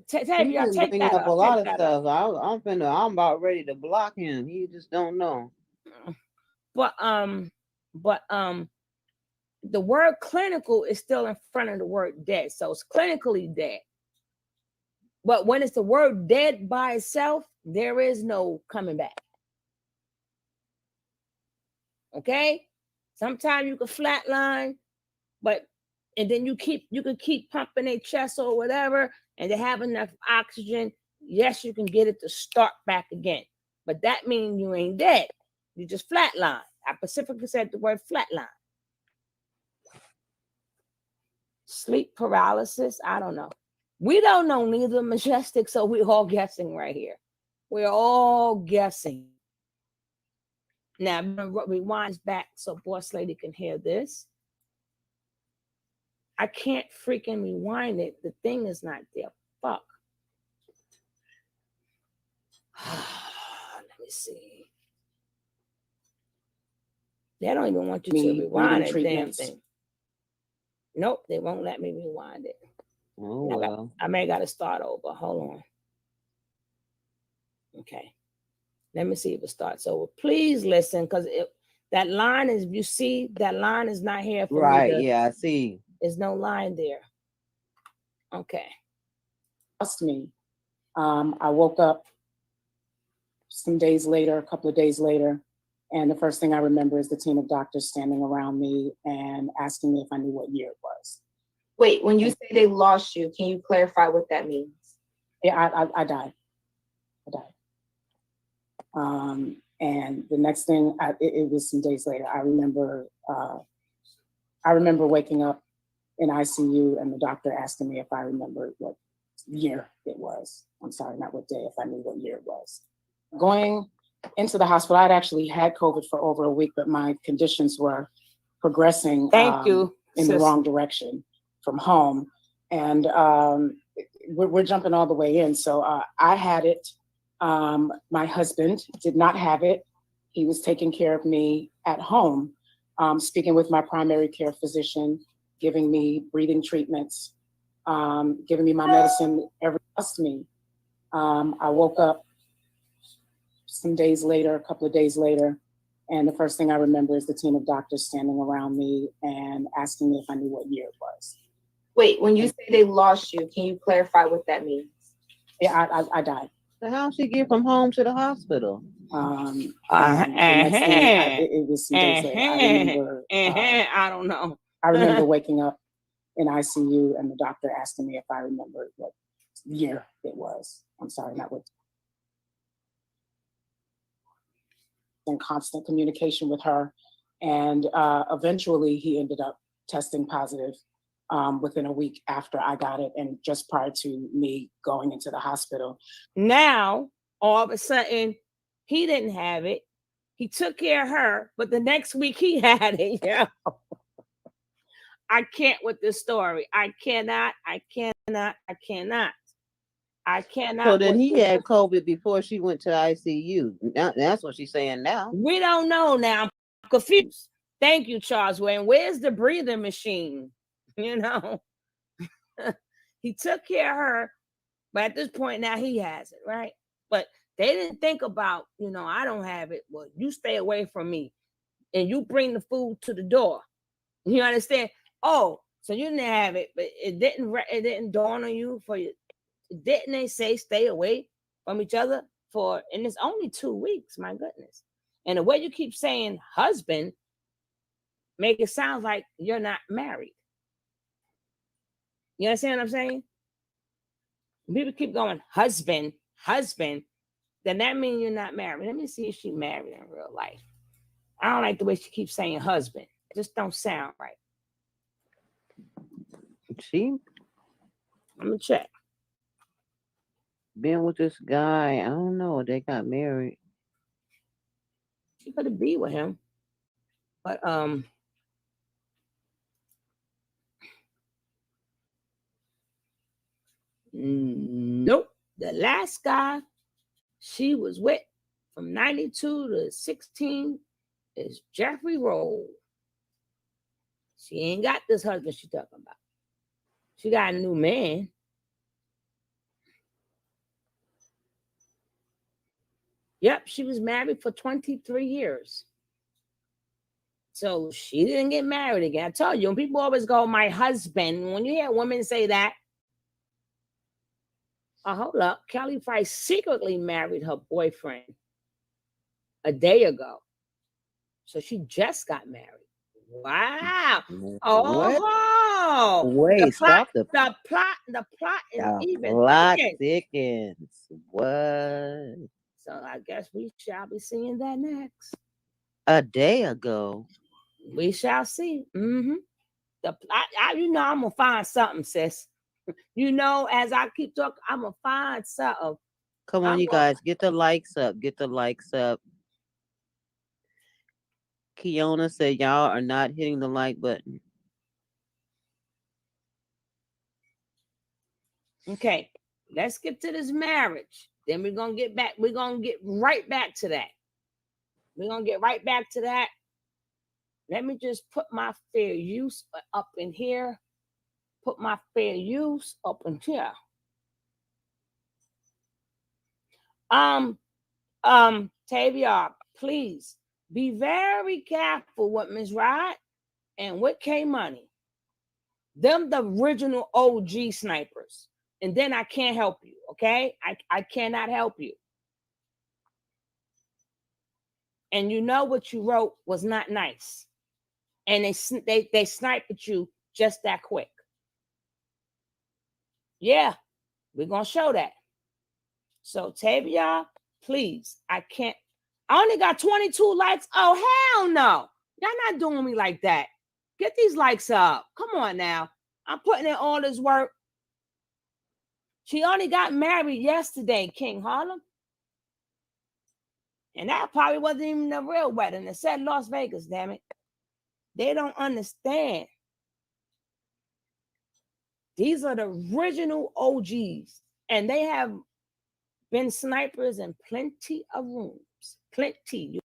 Take that up off. a lot of stuff. I'm about ready to block him. You just don't know. But the word clinical is still in front of the word dead. So it's clinically dead. But when it's the word dead by itself, there is no coming back. Okay? Sometimes you can flatline, and then you can keep pumping their chest or whatever, and they have enough oxygen. Yes, you can get it to start back again. But that means you ain't dead. You just flatline. I specifically said the word flatline. Sleep paralysis, I don't know. We don't know neither, Majestic, so we're all guessing right here. We're all guessing. Now, rewinds back so Boss Lady can hear this. I can't freaking rewind it. The thing is not there. Fuck. Let me see. They don't even want you to Me rewind breathing that damn treatments. thing. Nope, they won't let me rewind it. Oh well. I may got to start over. Hold on. Okay. Let me see if it starts over. Please listen, because that line is, you see, that line is not here for Right. me. Yeah, I see. There's no line there. Okay. Trust me. I woke up some days later, a couple of days later, and the first thing I remember is the team of doctors standing around me and asking me if I knew what year it was. Wait, when you say they lost you, can you clarify what that means? Yeah, I died. I died. And the next thing, it was some days later. I remember waking up in ICU and the doctor asking me if I remembered what year it was. I'm sorry, not what day, if I knew what year it was. Going into the hospital, I'd actually had COVID for over a week, but my conditions were progressing Thank you, in the sis. wrong direction from home. And we're jumping all the way in. So I had it. My husband did not have it. He was taking care of me at home, speaking with my primary care physician, giving me breathing treatments, giving me my medicine every me. I woke up some days later, a couple of days later, and the first thing I remember is the team of doctors standing around me and asking me if I knew what year it was. Wait, when you say they lost you, can you clarify what that means? Yeah, I died. So how'd she get from home to the hospital? And the next thing, it was some days later. I remember. I don't know. I remember waking up in ICU and the doctor asking me if I remembered what year it was. I'm sorry, not what. In constant communication with her, and eventually he ended up testing positive within a week after I got it, and just prior to me going into the hospital. Now, all of a sudden, he didn't have it. He took care of her, but the next week he had it. Yeah. I can't with this story. I cannot. So then he had COVID before she went to ICU. Now, that's what she's saying now. We don't know now. I'm confused. Thank you, Charles Wayne. Where's the breathing machine? You know, he took care of her, but at this point now he has it, right? But they didn't think about, I don't have it. Well, you stay away from me and you bring the food to the door. You understand? Oh, so you didn't have it, but it didn't dawn on you for you. Didn't they say stay away from each other and it's only 2 weeks, my goodness. And the way you keep saying husband, make it sound like you're not married. You understand what I'm saying? People keep going, husband, then that means you're not married. Let me see if she's married in real life. I don't like the way she keeps saying husband. It just don't sound right. She I'm gonna check. Been with this guy. I don't know. They got married. She could be with him. But nope. The last guy she was with from 92 to 16 is Jeffrey Roll. She ain't got this husband she talking about. She got a new man. Yep, she was married for 23 years. So she didn't get married again. I told you, when people always go, my husband, when you hear women say that, hold up, Kelly Price secretly married her boyfriend a day ago. So she just got married. Wow. Oh, wait, stop the plot is even plot thickens. thickens. What? So I guess we shall be seeing that next. A day ago. We shall see. The plot, I'm gonna find something, sis. As I keep talking, I'm gonna find something. Come on, you guys, get the likes up. Get the likes up. Kiona said y'all are not hitting the like button. Okay, let's get to this marriage. Then we're gonna get back. We're gonna get right back to that. We're gonna get right back to that. Let me just put my fair use up in here. Put my fair use up in here. Tavia, please be very careful with Ms. Rod and with K Money. Them the original OG snipers. And then I can't help you, okay? I cannot help you. And you know what you wrote was not nice. And they sniped at you just that quick. Yeah, we're gonna show that. So Tavia, please, I only got 22 likes. Oh, hell no. Y'all not doing me like that. Get these likes up. Come on now. I'm putting in all this work. She only got married yesterday, King Harlem. And that probably wasn't even the real wedding. It said Las Vegas, damn it. They don't understand. These are the original OGs. And they have been snipers in plenty of rooms. Plenty.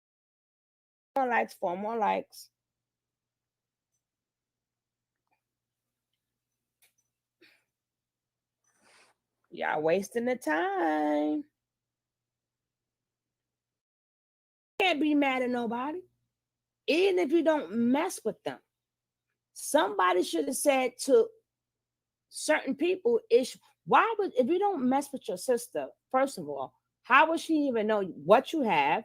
4 likes, 4 more likes. Y'all wasting the time. Can't be mad at nobody. Even if you don't mess with them. Somebody should have said to certain people, if you don't mess with your sister, first of all, how would she even know what you have?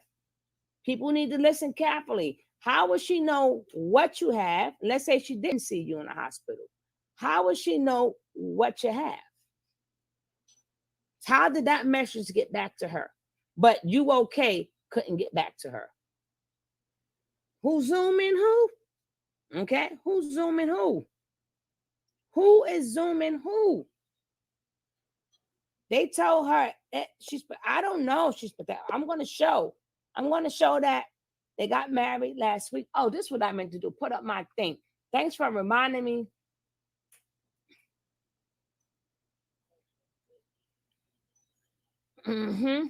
People need to listen carefully. How would she know what you have? Let's say she didn't see you in the hospital. How would she know what you have? How did that message get back to her? But you okay couldn't get back to her. Who's zooming who? Okay, who's zooming who? Who is zooming who? They told her I don't know. I'm going to show that they got married last week. Oh, this is what I meant to do. Put up my thing. Thanks for reminding me. Mm-hmm.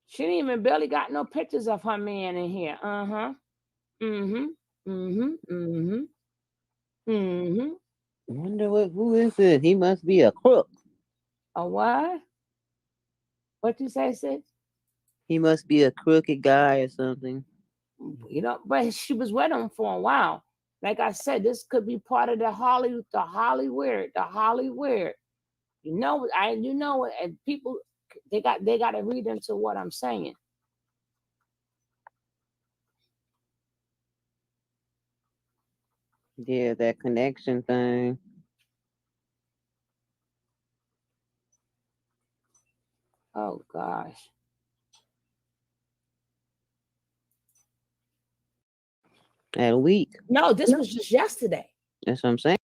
She didn't even barely got no pictures of her man in here. Uh-huh. Mm-hmm. Mm-hmm. Mm-hmm. Mm-hmm. I wonder who is it? He must be a crook. A what? What you say, sis? He must be a crooked guy or something. You know, but she was with him for a while. Like I said, this could be part of the Hollywood. You know, and people they got to read into what I'm saying. Yeah, that connection thing. Oh gosh. At a week. No, this was just yesterday. That's what I'm saying.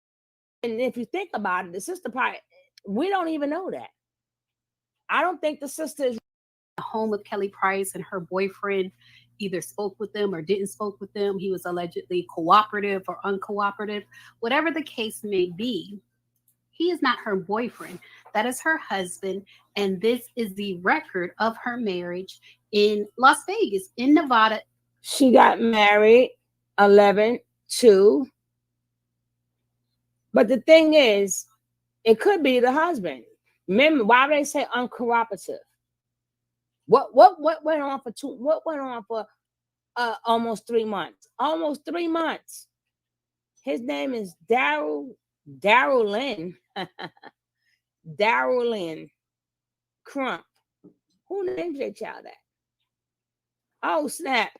And if you think about it, the sister probably, we don't even know that. I don't think the sister is home of Kelly Price, and her boyfriend either spoke with them or didn't spoke with them. He was allegedly cooperative or uncooperative. Whatever the case may be, he is not her boyfriend. That is her husband. And this is the record of her marriage in Las Vegas, in Nevada. She got married 11/2. But the thing is, it could be the husband. Remember, why do they say uncooperative? What went on for almost 3 months? Almost 3 months. His name is Daryl Lynn. Daryl Lynn Crump. Who named their child that? Oh, snap.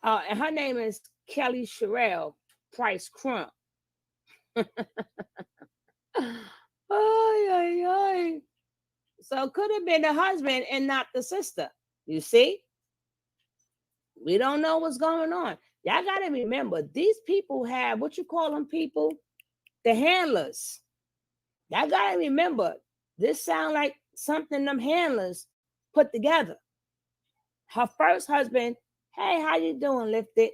And her name is Kelly Sherelle Price Crump. Ay. So it could have been the husband and not the sister. You see? We don't know what's going on. Y'all got to remember, these people have, what you call them people? The handlers. Y'all got to remember, this sound like something them handlers put together. Her first husband, hey, how you doing, Lifted?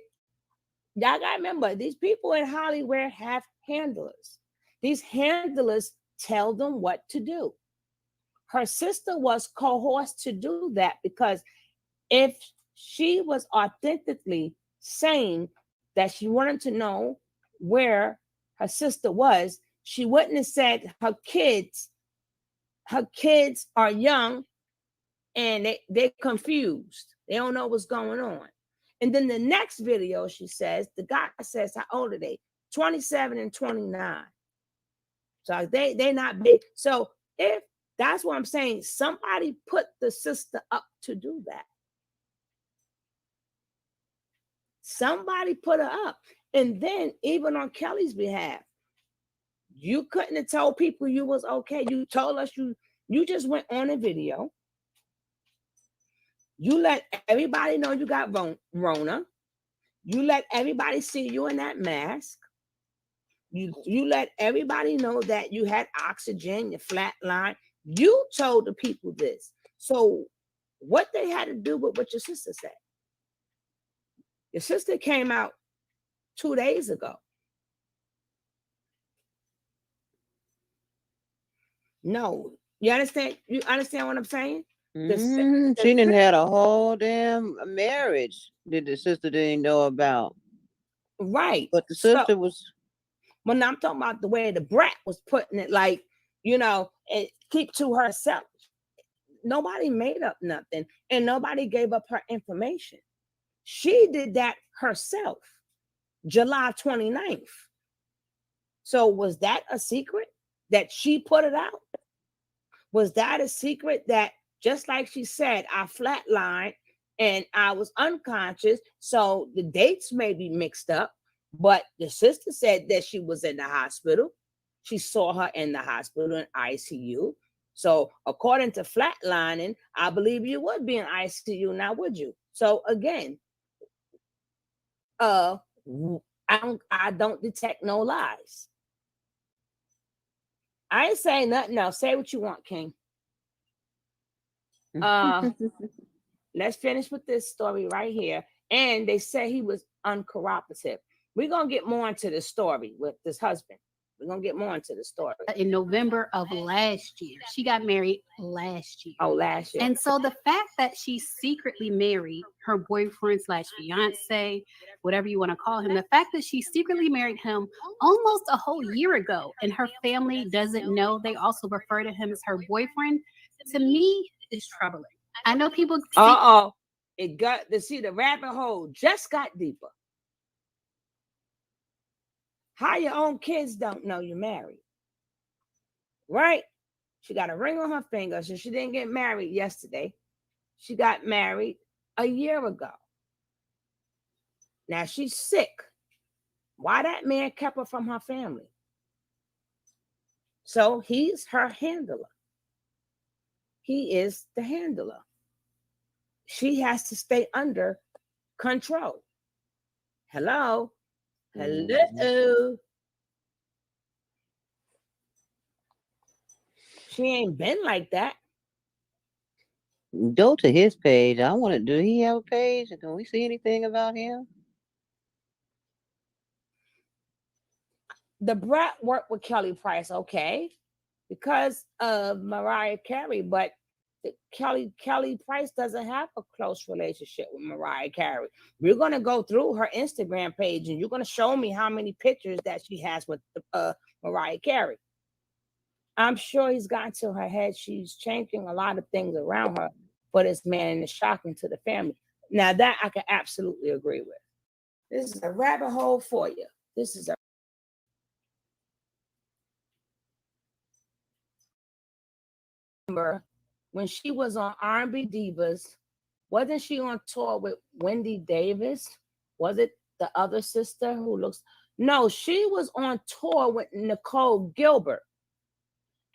Y'all gotta remember, these people in Hollywood have handlers. These handlers tell them what to do. Her sister was coerced to do that because if she was authentically saying that she wanted to know where her sister was, she wouldn't have said her kids are young and they're confused. They don't know what's going on. And then the next video, she says, the guy says, how old are they? 27 and 29. So they're not big. So if that's what I'm saying, somebody put the sister up to do that. Somebody put her up. And then even on Kelly's behalf, you couldn't have told people you was okay. You told us you just went on a video. You let everybody know you got Rona. You let everybody see you in that mask. You let everybody know that you had oxygen, your flatline. You told the people this. So what they had to do with what your sister said? Your sister came out 2 days ago. No, you understand? You understand what I'm saying? She didn't had a whole damn marriage that the sister didn't know about. Right. But the sister was. Well, now I'm talking about the way the brat was putting it, like, you know, and keep to herself. Nobody made up nothing and nobody gave up her information. She did that herself, July 29th. So was that a secret that she put it out? Was that a secret that, just like she said, I flatlined and I was unconscious, so the dates may be mixed up, but the sister said that she was in the hospital. She saw her in the hospital in ICU. So according to flatlining, I believe you would be in ICU now, would you? So again, I don't detect no lies. I ain't saying nothing else. Say what you want, King. Let's finish with this story right here. And they say he was uncooperative. We're going to get more into the story with this husband. We're going to get more into the story. In November of last year. She got married last year. Oh, last year. And so the fact that she secretly married her boyfriend / fiance, whatever you want to call him, the fact that she secretly married him almost a whole year ago and her family doesn't know, they also refer to him as her boyfriend, to me is troubling. I know people. It got to see the rabbit hole just got deeper. How your own kids don't know you're married, right? She got a ring on her finger, so she didn't get married yesterday. She got married a year ago. Now she's sick. Why that man kept her from her family? So he's her handler. He is the handler. She has to stay under control. Hello? Hello? She ain't been like that. Go to his page. I want to. Do he have a page? Can we see anything about him? The brat worked with Kelly Price, okay, because of Mariah Carey, but Kelly Price doesn't have a close relationship with Mariah Carey. We're going to go through her Instagram page and you're going to show me how many pictures that she has with Mariah Carey. I'm sure he's gotten to her head. She's changing a lot of things around her for this man, and it's shocking to the family. Now that I can absolutely agree with. This is a rabbit hole for you. This is a when she was on R&B Divas, wasn't she on tour with Wendy Davis? Was it the other sister who looks? No, she was on tour with Nicole Gilbert.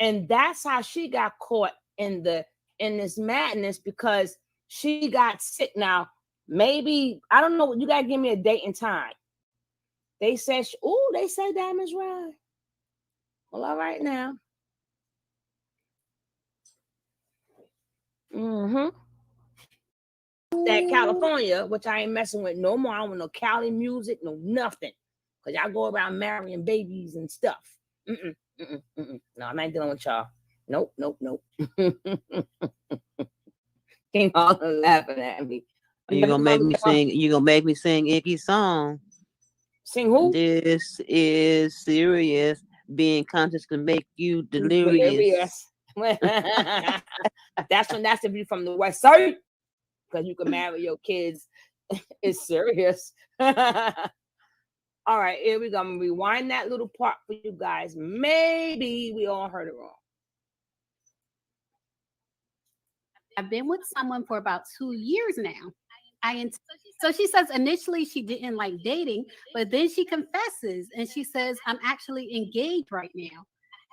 And that's how she got caught in this madness, because she got sick. Now, maybe, I don't know, you got to give me a date and time. They said, they say Diamond's right. Well, all right now. that California, which I ain't messing with no more. I don't want no Cali music, no nothing. Cause y'all go around marrying babies and stuff. No, I'm not dealing with y'all. Nope. King all laughing at me. You gonna make me sing? You gonna make me sing Iggy's song? Sing who? This is serious. Being conscious can make you delirious. That's if you from the West Side, because you can marry your kids. It's serious. All right, here we go. I'm gonna rewind that little part for you guys. Maybe we all heard it wrong. I've been with someone for about 2 years now. So she says initially she didn't like dating, but then she confesses and she says, I'm actually engaged right now.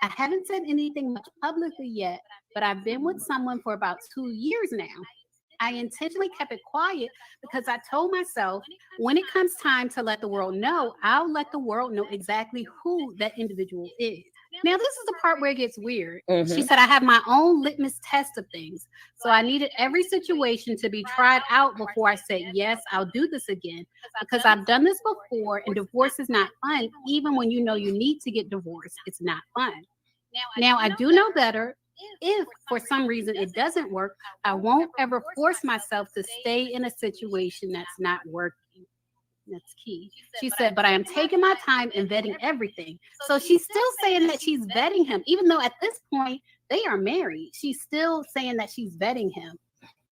I haven't said anything much publicly yet, but I've been with someone for about 2 years now. I intentionally kept it quiet because I told myself when it comes time to let the world know, I'll let the world know exactly who that individual is. Now, this is the part where it gets weird. She said, I have my own litmus test of things. So I needed every situation to be tried out before I said, yes, I'll do this again. Because I've done this before and divorce is not fun. Even when you know you need to get divorced, it's not fun. Now, I do know better. If for some reason it doesn't work, I won't ever force myself to stay in a situation that's not working. That's key. She said, but I am taking my time and vetting everything. So she's still saying that she's vetting him, even though at this point they are married. She's still saying that she's vetting him.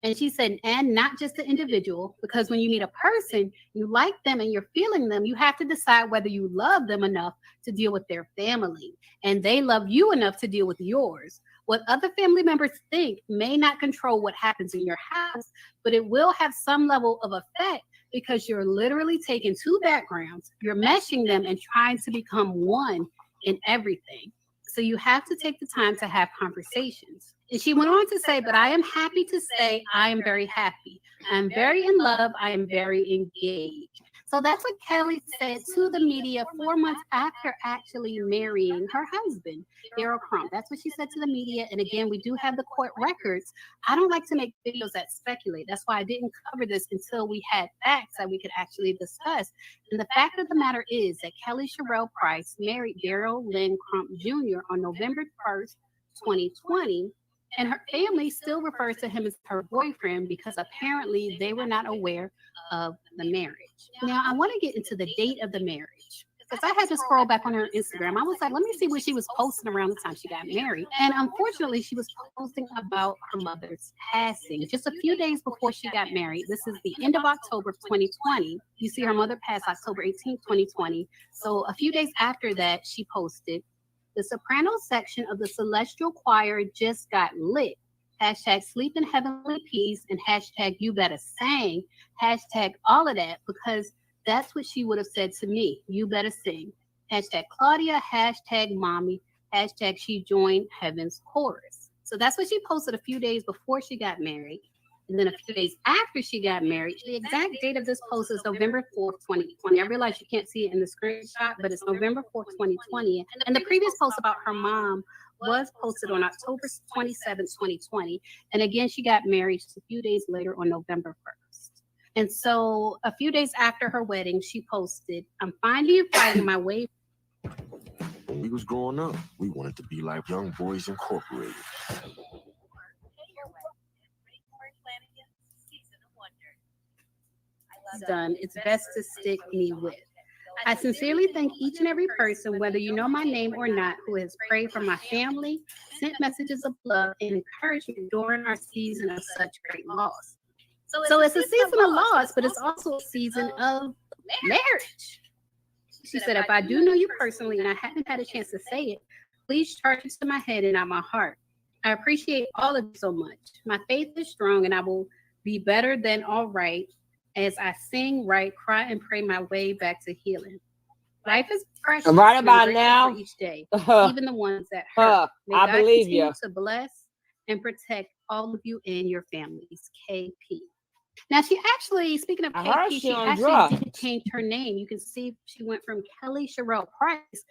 And she said, and not just the individual, because when you meet a person, you like them and you're feeling them, you have to decide whether you love them enough to deal with their family. And they love you enough to deal with yours. What other family members think may not control what happens in your house, but it will have some level of effect because you're literally taking two backgrounds, you're meshing them and trying to become one in everything. So you have to take the time to have conversations. And she went on to say, but I am happy to say I am very happy. I'm very in love. I am very engaged. So that's what Kelly said to the media 4 months after actually marrying her husband, Daryl Crump. That's what she said to the media. And again, we do have the court records. I don't like to make videos that speculate. That's why I didn't cover this until we had facts that we could actually discuss. And the fact of the matter is that Kelly Sherelle Price married Daryl Lynn Crump Jr. on November 1st, 2020. And her family still refers to him as her boyfriend because apparently they were not aware of the marriage. Now, I want to get into the date of the marriage because I had to scroll back on her Instagram. I was like, let me see what she was posting around the time she got married. And unfortunately, she was posting about her mother's passing just a few days before she got married. This is the end of October of 2020. You see her mother passed October 18th, 2020. So a few days after that, she posted, the soprano section of the Celestial Choir just got lit. Hashtag sleep in heavenly peace and hashtag you better sing. Hashtag all of that because that's what she would have said to me. You better sing. Hashtag Claudia, hashtag mommy, hashtag she joined Heaven's Chorus. So that's what she posted a few days before she got married. And then a few days after she got married, the exact date of this post is November 4th, 2020. I realize you can't see it in the screenshot, but it's November 4th, 2020. And the previous post about her mom was posted on October 27th, 2020. And again, she got married just a few days later on November 1st. And so a few days after her wedding, she posted, I'm finding my way. When we was growing up, we wanted to be like Young Boys Incorporated. Done. It's best to stick me with. I sincerely thank each and every person, whether you know my name or not, who has prayed for my family, sent messages of love, and encouragement during our season of such great loss. So it's a season of loss, but it's also a season of marriage. She said, if I do know you personally and I haven't had a chance to say it, please charge it to my head and not my heart. I appreciate all of you so much. My faith is strong and I will be better than all right as I sing, write, cry, and pray my way back to healing. Life is precious. Right about now, each day, even the ones that hurt. May I God believe continue you. to bless and protect all of you and your families. KP. Now, she actually, speaking of I heard KP, she she on actually drugs. did change her name. You can see she went from Kelly Sherelle Price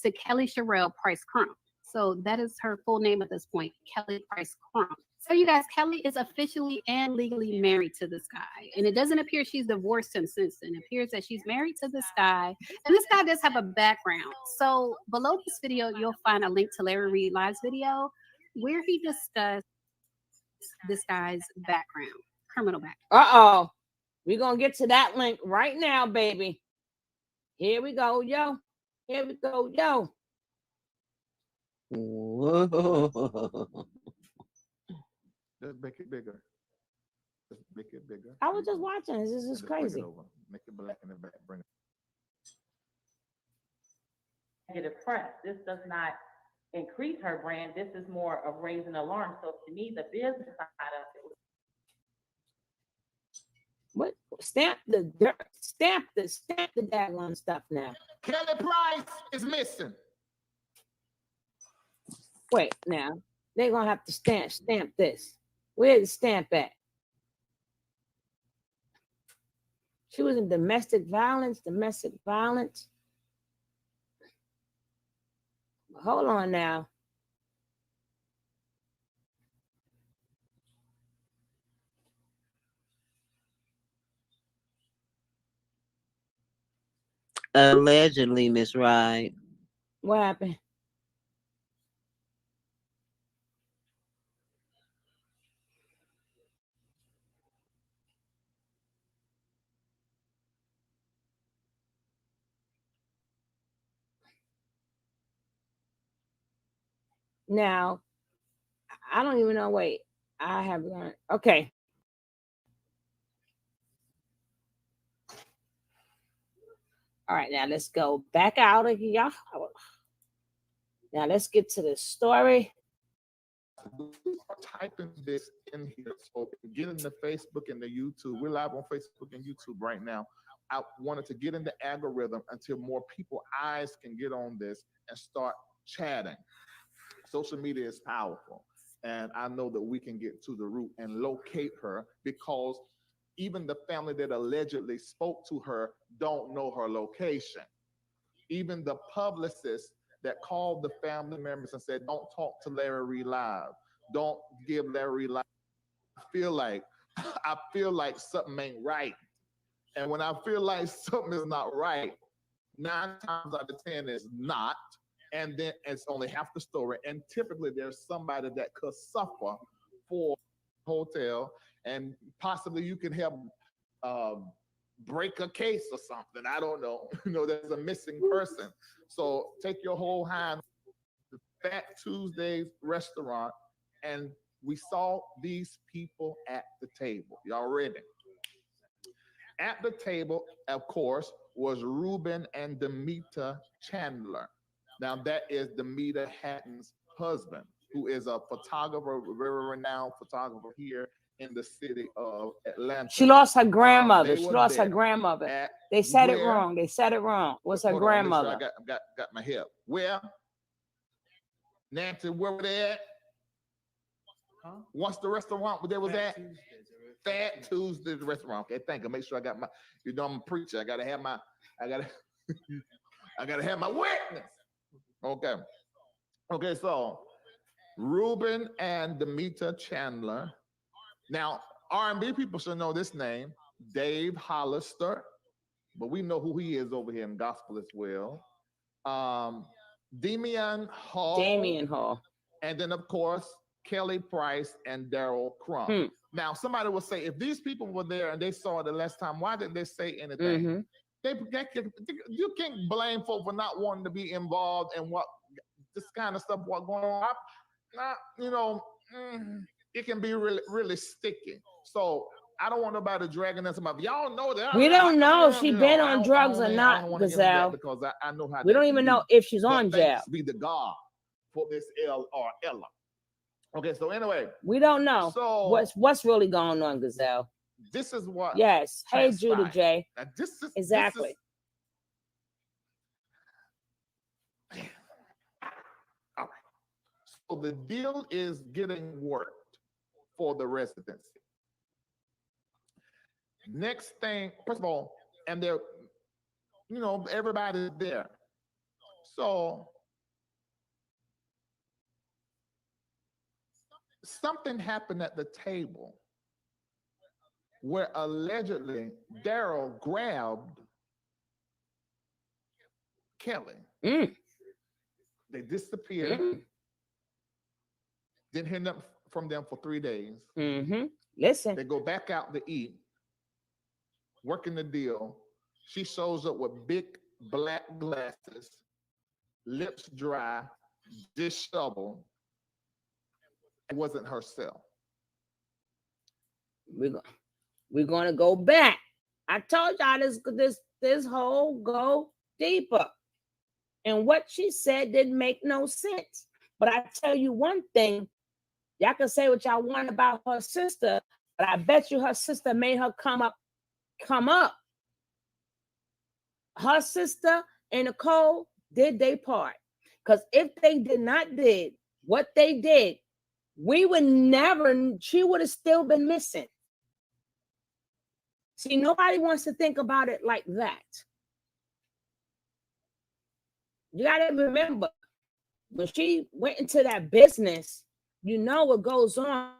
to Kelly Sherelle Price Crump. So that is her full name at this point, Kelly Price Crump. So you guys, Kelly is officially and legally married to this guy. And it doesn't appear she's divorced him since then. It appears that she's married to this guy. And this guy does have a background. So below this video, you'll find a link to Larry Reed Live's video where he discussed this guy's background, criminal background. Uh-oh. We're going to get to that link right now, baby. Here we go, yo. Here we go, yo. Whoa. Just make it bigger. Just make it bigger. I was just watching. This is Just bring it crazy. over. Make it black in the back. Bring it. Negative press. This does not increase her brand. This is more of raising alarm. So to me, the business side of it. What? Stamp the daggone stuff now. Kelly Price is missing. Wait, now. They're going to have to stamp this. Where's the stamp at? She was in domestic violence. Hold on now. Allegedly, Miss Wright. What happened? Now, I don't even know. Wait, I have learned. Okay. All right, now let's go back out of here. Now let's get to the story. Typing this in here, so get in the Facebook and the YouTube. We're live on Facebook and YouTube right now. I wanted to get in the algorithm until more people eyes can get on this and start chatting. Social media is powerful, and I know that we can get to the root and locate her, because even the family that allegedly spoke to her don't know her location. Even the publicist that called the family members and said, don't talk to Larry Reed Live. Don't give Larry Reed Live. I feel like something ain't right. And when I feel like something is not right, 9 times out of 10 is not. And then it's only half the story. And typically there's somebody that could suffer for hotel, and possibly you can help break a case or something. I don't know. There's a missing person. So take your whole hand, the Fat Tuesdays restaurant, and we saw these people at the table. Y'all ready? At the table, of course, was Ruben and Demita Chandler. Now, that is Demita Hatton's husband, who is a photographer, very renowned photographer here in the city of Atlanta. She lost her grandmother. They She were lost her there grandmother. at They said it where- wrong. They said it wrong. What's her Hold on, make sure grandmother? I got my help. Where? Nancy, where were they at? Huh? What's the restaurant where they was at? Fat Tuesdays restaurant. Okay, thank you. Make sure I got my, I'm a preacher. I gotta have my witness. Okay, so Ruben and Demita Chandler. Now, R&B people should know this name, Dave Hollister, but we know who he is over here in gospel as well. Damian Hall. And then, of course, Kelly Price and Daryl Crump. Now, somebody will say, if these people were there and they saw it the last time, why didn't they say anything? You can't blame folks for not wanting to be involved in what this kind of stuff, what going on. It can be really, really sticky. So I don't want nobody dragging us about. Y'all know that. We don't know if she been on drugs or not, Gazelle. Because I know how. We don't even know if she's on jail. Thanks be the God for this L or Ella. Okay, so anyway, we don't know. So what's really going on, Gazelle? This is what. Yes. Hey, Judah J. Now, this is exactly. All right. So the deal is getting worked for the residency. Next thing, first of all, and they're, everybody's there. So something happened at the table where allegedly Daryl grabbed Kelly. They disappeared. Didn't hear nothing from them for 3 days. Listen. They go back out to eat, working the deal. She shows up with big black glasses, lips dry, disheveled. It wasn't herself. We're gonna go back. I told y'all this whole go deeper. And what she said didn't make no sense. But I tell you one thing, y'all can say what y'all want about her sister, but I bet you her sister made her come up. Her sister and Nicole did their part. Because if they did not did what they did, she would have still been missing. See, nobody wants to think about it like that. You got to remember, when she went into that business, you know what goes on.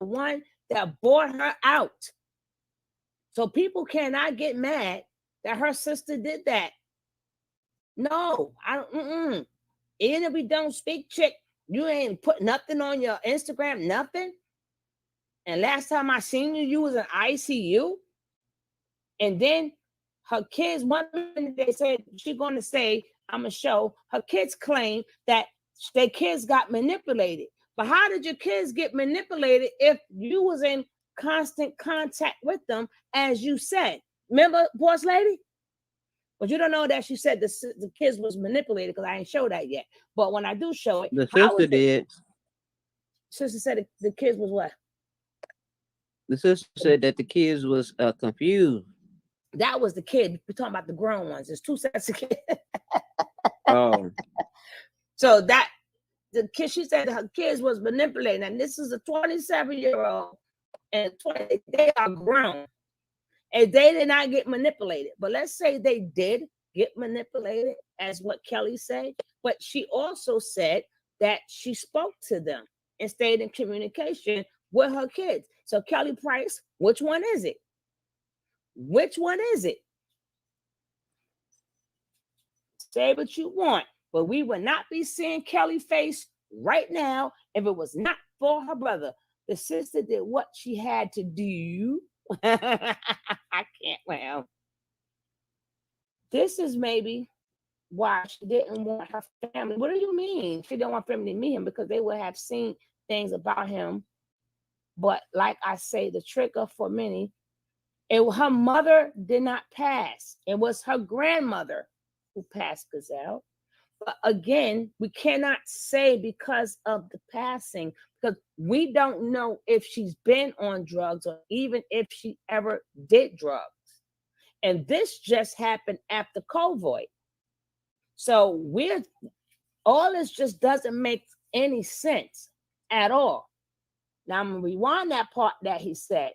The one that bought her out. So people cannot get mad that her sister did that. No, I don't. Even if we don't speak chick, you ain't put nothing on your Instagram, nothing. And last time I seen you, you was in ICU. And then her kids, one minute they said she's going to say, I'm going to show. Her kids claim that their kids got manipulated. But how did your kids get manipulated if you was in constant contact with them, as you said? Remember, boss lady? But you don't know that she said the kids was manipulated because I ain't show that yet. But when I do show it, the sister did. Sister said the kids was what? The sister said that the kids was confused. That was the kid. We're talking about the grown ones. There's two sets of kids. Oh. So that the kid, she said her kids was manipulated. And this is a 27-year-old and 20, they are grown. And they did not get manipulated. But let's say they did get manipulated, as what Kelly said. But she also said that she spoke to them and stayed in communication with her kids. So Kelly Price, which one is it? Which one is it? Say what you want, but we would not be seeing Kelly face right now if it was not for her brother. The sister did what she had to do. I can't. Well, this is maybe why she didn't want her family. What do you mean? She didn't want family to meet him because they would have seen things about him. But like I say, the trigger for many, her mother did not pass. It was her grandmother who passed Gazelle. But again, we cannot say because of the passing, because we don't know if she's been on drugs or even if she ever did drugs. And this just happened after COVID. So all this just doesn't make any sense at all. Now I'm gonna rewind that part that he said.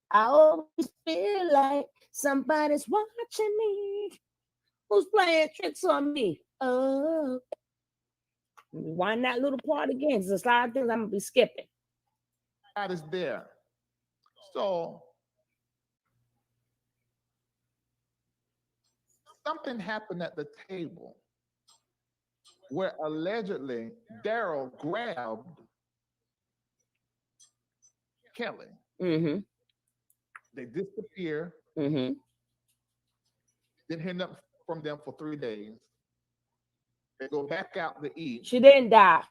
I always feel like somebody's watching me. Who's playing tricks on me? Oh, rewind that little part again. There's a lot of things I'm gonna be skipping. God is there. So something happened at the table where allegedly Daryl grabbed Kelly. Mm-hmm. They disappear. Mm-hmm. Didn't hear nothing from them for 3 days. They go back out to eat. She didn't die.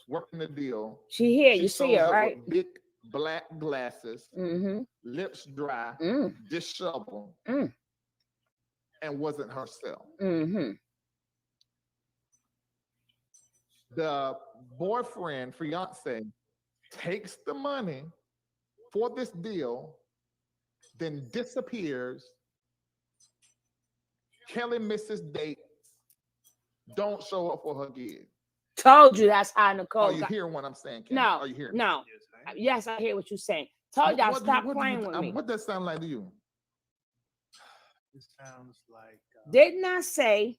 Working the deal. She here. You see her, right? With big black glasses, mm-hmm. lips dry, disheveled, and wasn't herself. Mm-hmm. The boyfriend, fiance, takes the money for this deal, then disappears. Kelly misses dates, don't show up for her gig. Told you that's how Nicole. Are you hearing what I'm saying, Kelly? No. Are you hearing? No. Yes, I hear what you're saying. Told y'all stop playing with me. What does that sound like to you? It sounds like. Didn't I say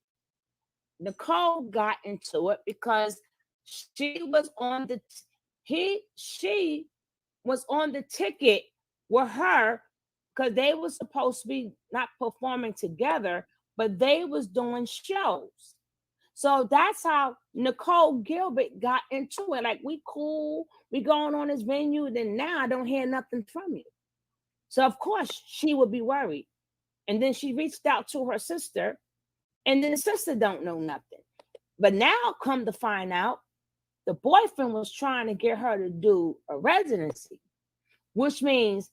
Nicole got into it because she was on the she was on the ticket with her because they were supposed to be not performing together, but they was doing shows. So that's how Nicole Gilbert got into it. Like, we cool, we going on this venue, then now I don't hear nothing from you. So of course she would be worried. And then she reached out to her sister, and then the sister don't know nothing. But now come to find out, the boyfriend was trying to get her to do a residency, which means,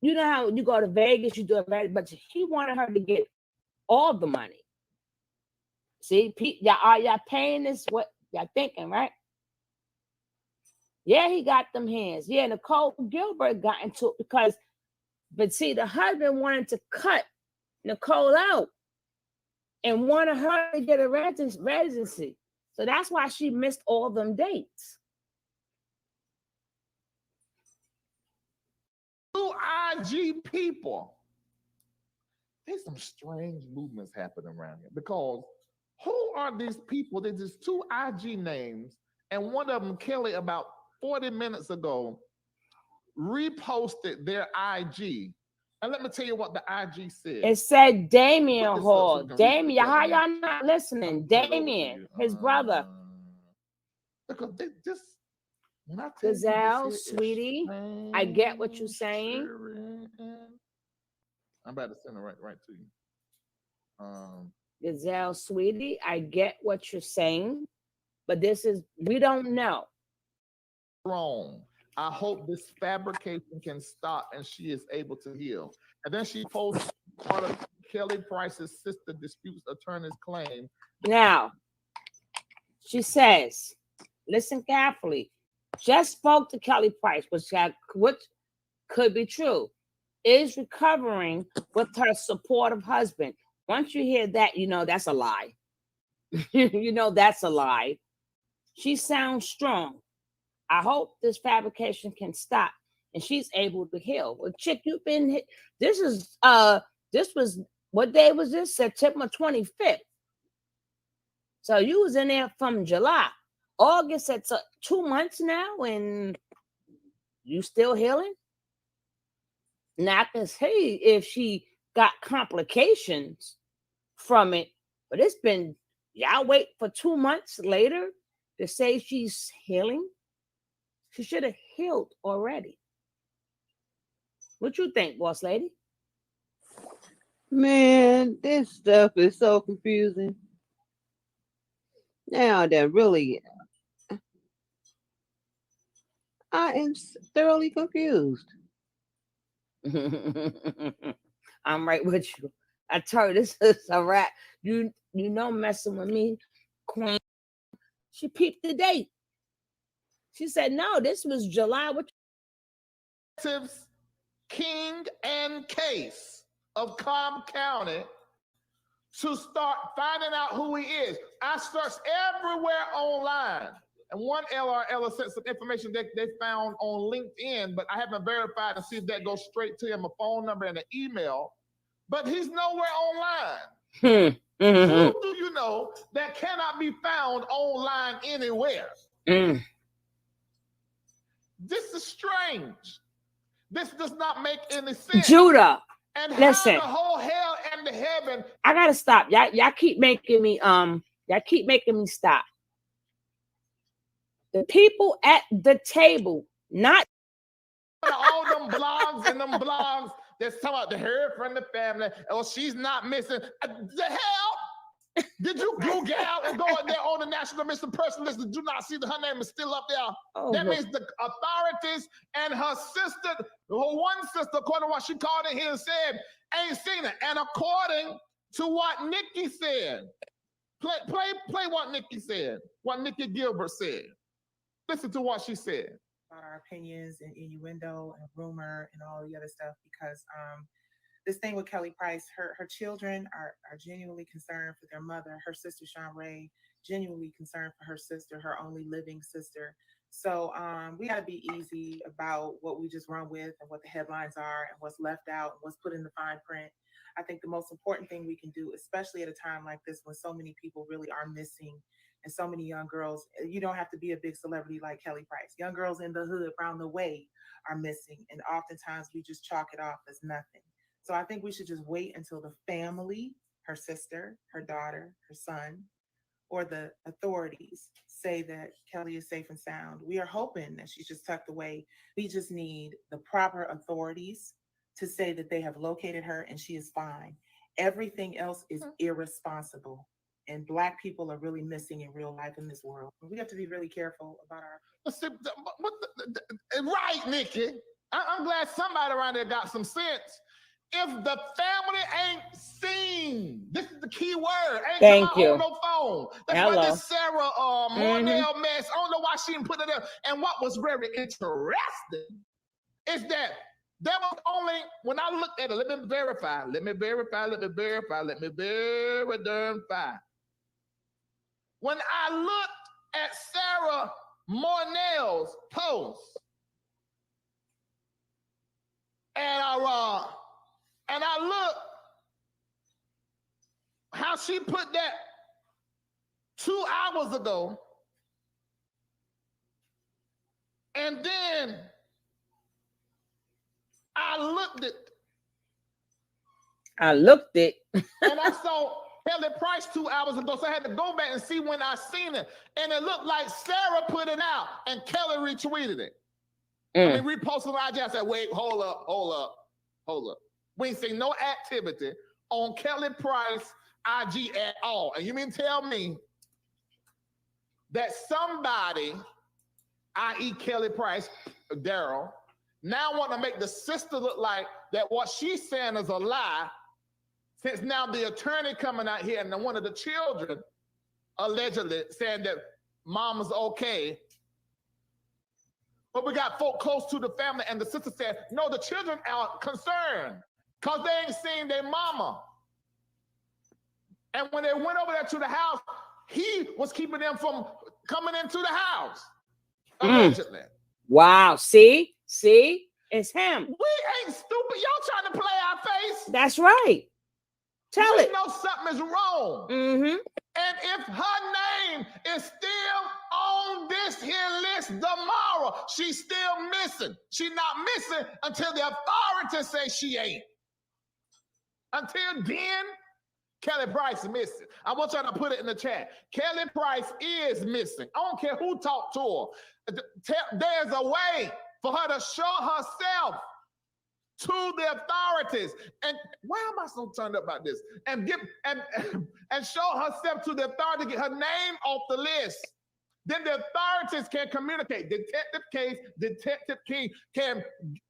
you know how you go to Vegas, you do a residency, but he wanted her to get all the money. See, y'all paying this? What y'all thinking, right? Yeah, he got them hands. Yeah, Nicole Gilbert got into it because, but see, the husband wanted to cut Nicole out and wanted her to get a residency. So that's why she missed all them dates. Two IG people. There's some strange movements happening around here because who are these people? There's just two IG names, and one of them, Kelly, about 40 minutes ago, reposted their IG. And let me tell you what the IG said. It said Damien Hall. Damien, how y'all not listening? Damien, his brother. Because they just, when I tell Gazelle, you sweetie, I get what you're saying. I'm about to send it right to you. Gazelle, sweetie, I get what you're saying, but this is, we don't know. Wrong. I hope this fabrication can stop and she is able to heal. And then she posted part of Kelly Price's sister disputes attorney's claim. Now, she says, listen carefully, just spoke to Kelly Price, which could be true, is recovering with her supportive husband. Once you hear that, you know that's a lie. You know that's a lie. She sounds strong. I hope this fabrication can stop and she's able to heal. Well, chick, you've been hit. This was, what day was this? September 25th. So you was in there from July. August, it's 2 months now, and you still healing? Now I can say if she got complications from it, but it's been, y'all wait for 2 months later to say she's healing. She should have healed already. What you think, boss lady? Man, this stuff is so confusing. Now that really, I am thoroughly confused. I'm right with you. I told you, this is a wrap. You know, messing with me, Queen. She peeped the date. She said, no, this was July. What? King and Case of Cobb County to start finding out who he is. I searched everywhere online. And one LRL sent some information that they found on LinkedIn, but I haven't verified to see if that goes straight to him, a phone number and an email. But he's nowhere online. Who do you know that cannot be found online anywhere? This is strange. This does not make any sense. Judah, and listen. How the whole hell and the heaven. I gotta stop. Y'all keep making me stop. The people at the table, not all them blogs that's talking about the hair from the family. Oh, she's not missing. The hell? Did you Google out and go in there on the National Missing Person list? Did you not see that her name is still up there? Oh, that means the authorities and her sister, her one sister, according to what she called in here and said, ain't seen it. And according to what Nikki said, play what Nikki said, what Nikki Gilbert said. Listen to what she said. About our opinions and innuendo and rumor and all the other stuff, because this thing with Kelly Price, her children are genuinely concerned for their mother, her sister Sean Ray, genuinely concerned for her sister, her only living sister. So we got to be easy about what we just run with and what the headlines are and what's left out and what's put in the fine print. I think the most important thing we can do, especially at a time like this when so many people really are missing and so many young girls, you don't have to be a big celebrity like Kelly Price. Young girls in the hood around the way are missing. And oftentimes we just chalk it off as nothing. So I think we should just wait until the family, her sister, her daughter, her son, or the authorities say that Kelly is safe and sound. We are hoping that she's just tucked away. We just need the proper authorities to say that they have located her and she is fine. Everything else is irresponsible. And Black people are really missing in real life in this world. We have to be really careful about our. Right, Nikki. I'm glad somebody around there got some sense. If the family ain't seen, this is the key word. Ain't Thank you. on no phone. That's why this Sarah Mornell mess. I don't know why she didn't put it there. And what was very interesting is that there was only, when I looked at it, let me verify. When I looked at Sarah Mornell's post, and I looked how she put that 2 hours ago, and then I looked it, and I saw Kelly Price 2 hours ago, so I had to go back and see when I seen it, and it looked like Sarah put it out, and Kelly retweeted it. I mean, reposted on IG. I said, wait, hold up. We ain't seen no activity on Kelly Price IG at all. And you mean tell me that somebody, i.e. Kelly Price, Daryl, now want to make the sister look like that what she's saying is a lie, since now the attorney coming out here and one of the children allegedly saying that mom is okay. But we got folk close to the family, and the sister said, no, the children are concerned because they ain't seen their mama. And when they went over there to the house, he was keeping them from coming into the house, allegedly. Wow, see, it's him. We ain't stupid. Y'all trying to play our face. That's right. Tell we it. know something is wrong. And if her name is still on this here list tomorrow, she's still missing. She's not missing until the authorities say she ain't. Until then, Kelly Price is missing. I want y'all to put it in the chat. Kelly Price is missing. I don't care who talked to her. There's a way for her to show herself to the authorities. And why am I so turned up about this? And show herself to the authority, get her name off the list. Then the authorities can communicate. Detective King can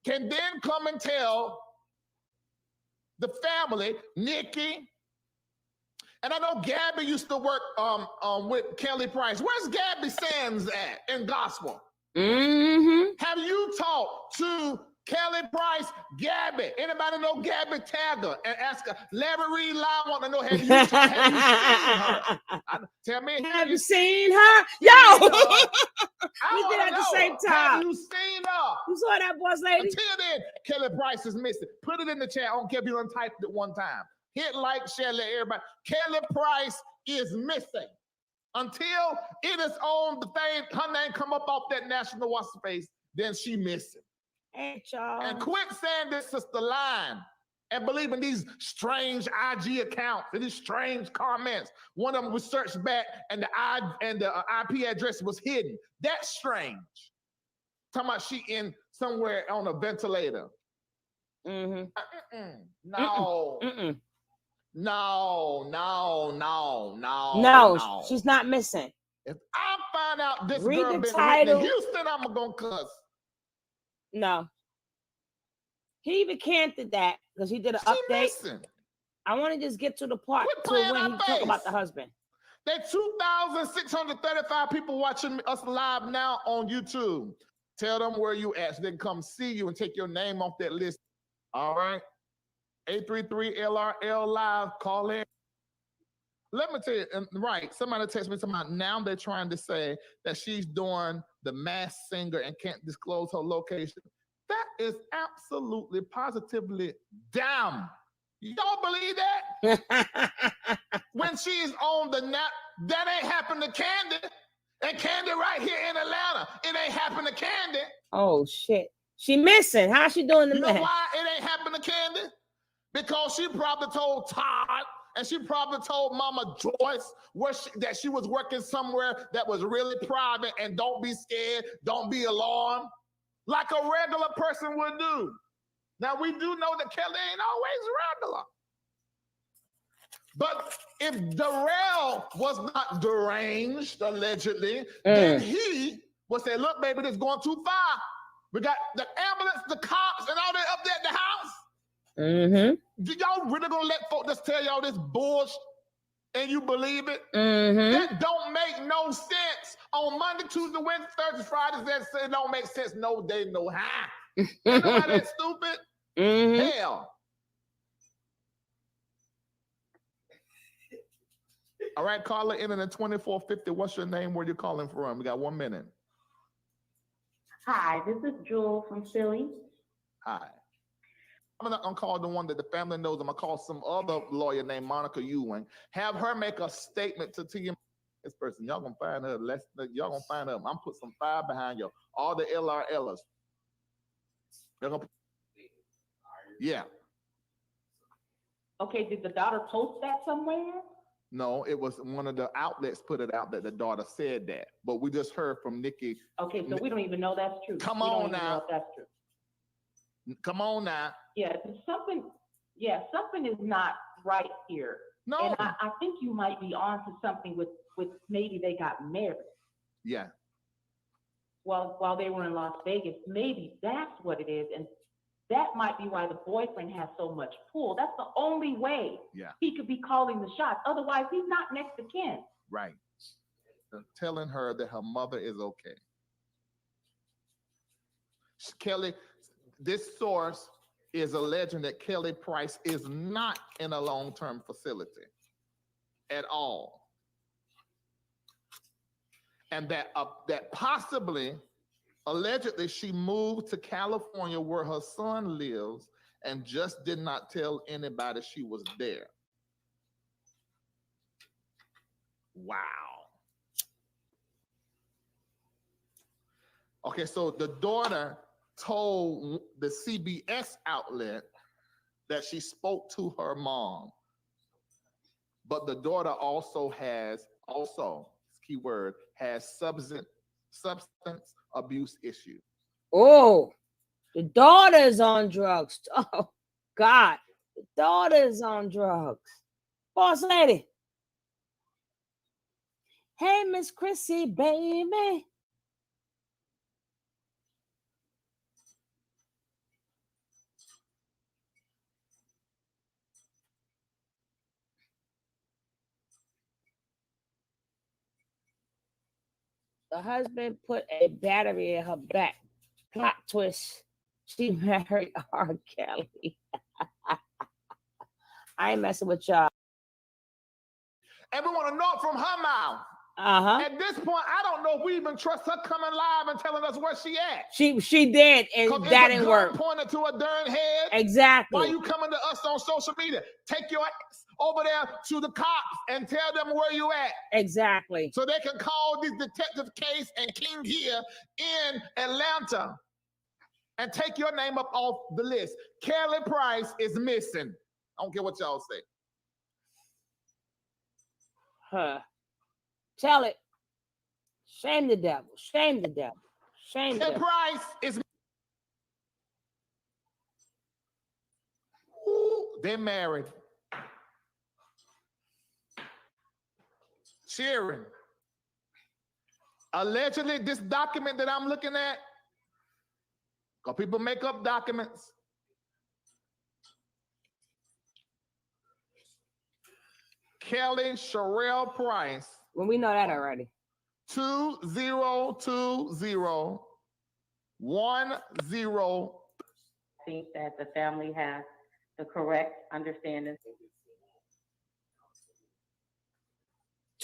then come and tell the family, Nikki. And I know Gabby used to work with Kelly Price. Where's Gabby Sands at in gospel? Have you talked to Kelly Price, Gabby? Anybody know Gabby? Tag her and ask her. Larry Reed Live want to know, have you seen her? Tell me. Have you seen her? Yo! We did at the same time. Have you seen her? You saw that boss lady? Until then, Kelly Price is missing. Put it in the chat. I don't care if you untyped it one time. Hit like, share, let everybody. Kelly Price is missing. Until it is on the thing, her name come up off that national what's face, then she missing. Hey, y'all. And quit saying this is the line and believe in these strange IG accounts and these strange comments. One of them was searched back and the IP address was hidden. That's strange. Talking about she in somewhere on a ventilator. No, she's not missing. If I find out this Read girl the been title. in Houston, I'm gonna cuss. No. He even canceled that because he did an update. Missing. I want to just get to the part Quit to playing when our he talk about the face. husband. There's 2,635 people watching us live now on YouTube. Tell them where you at so they can come see you and take your name off that list. All right. 833-LRL live. Call in. Let me tell you, and right, somebody texted me about now they're trying to say that she's doing the Masked Singer and can't disclose her location. That is absolutely, positively dumb. Y'all believe that? When she's on the nap, that ain't happened to Candy. And Candy right here in Atlanta, it ain't happened to Candy. Oh shit. She missing. How's she doing the You know math? why it ain't happened to Candy? Because she probably told Todd and she probably told Mama Joyce that she was working somewhere that was really private, and don't be scared, don't be alarmed, like a regular person would do. Now, we do know that Kelly ain't always regular. But if Darrell was not deranged, allegedly, then he would say, look, baby, this is going too far. We got the ambulance, the cops, and all that up there at the house. Y'all really gonna let folks just tell y'all this bullshit and you believe it? That don't make no sense. On Monday, Tuesday, Wednesday, Thursday, Fridays, that don't make sense no day, no how. Ain't nobody that stupid? Hell. All right, caller in at 2450. What's your name? Where you calling from? We got 1 minute. Hi, this is Jewel from Philly. Hi. I'm not gonna call the one that the family knows. I'm gonna call some other lawyer named Monica Ewing. Have her make a statement to TM. This person, y'all gonna find her. Y'all gonna find her. I'm put some fire behind you. All the LRLs. They're gonna. Yeah. Okay, did the daughter post that somewhere? No, it was one of the outlets put it out that the daughter said that. But we just heard from Nikki. Okay, so we don't even know that's true. Come We don't on even know now. if that's true. Come on now. Yeah, something is not right here. No. And I think you might be on to something with maybe they got married. Yeah. While they were in Las Vegas, maybe that's what it is. And that might be why the boyfriend has so much pull. That's the only way he could be calling the shots. Otherwise, he's not next to kin. Right. Telling her that her mother is okay. Kelly, this source is alleging that Kelly Price is not in a long-term facility at all. And that possibly, allegedly, she moved to California where her son lives and just did not tell anybody she was there. Wow. Okay, so the daughter told the CBS outlet that she spoke to her mom, but the daughter also has, keyword, has substance abuse issue. Oh, the daughter is on drugs. Oh, God. The daughter is on drugs. Boss lady. Hey, Miss Chrissy, baby. The husband put a battery in her back. Plot twist. She married R. Kelly. I ain't messing with y'all. And we want to know it from her mouth. At this point, I don't know if we even trust her coming live and telling us where she at. She did, and that didn't work. Pointed to her darn head. Exactly. Why you coming to us on social media? Take your ass over there to the cops and tell them where you at. Exactly. So they can call this detective Case and King here in Atlanta and take your name up off the list. Kelly Price is missing. I don't care what y'all say. Huh. Tell it. Shame the devil. Shame the devil. Shame the Kelly devil. Price is. Ooh, they're married. Sharon. Allegedly, this document that I'm looking at, because people make up documents. Kelly Sherelle Price. Well, we know that already. 202010. I think that the family has the correct understanding.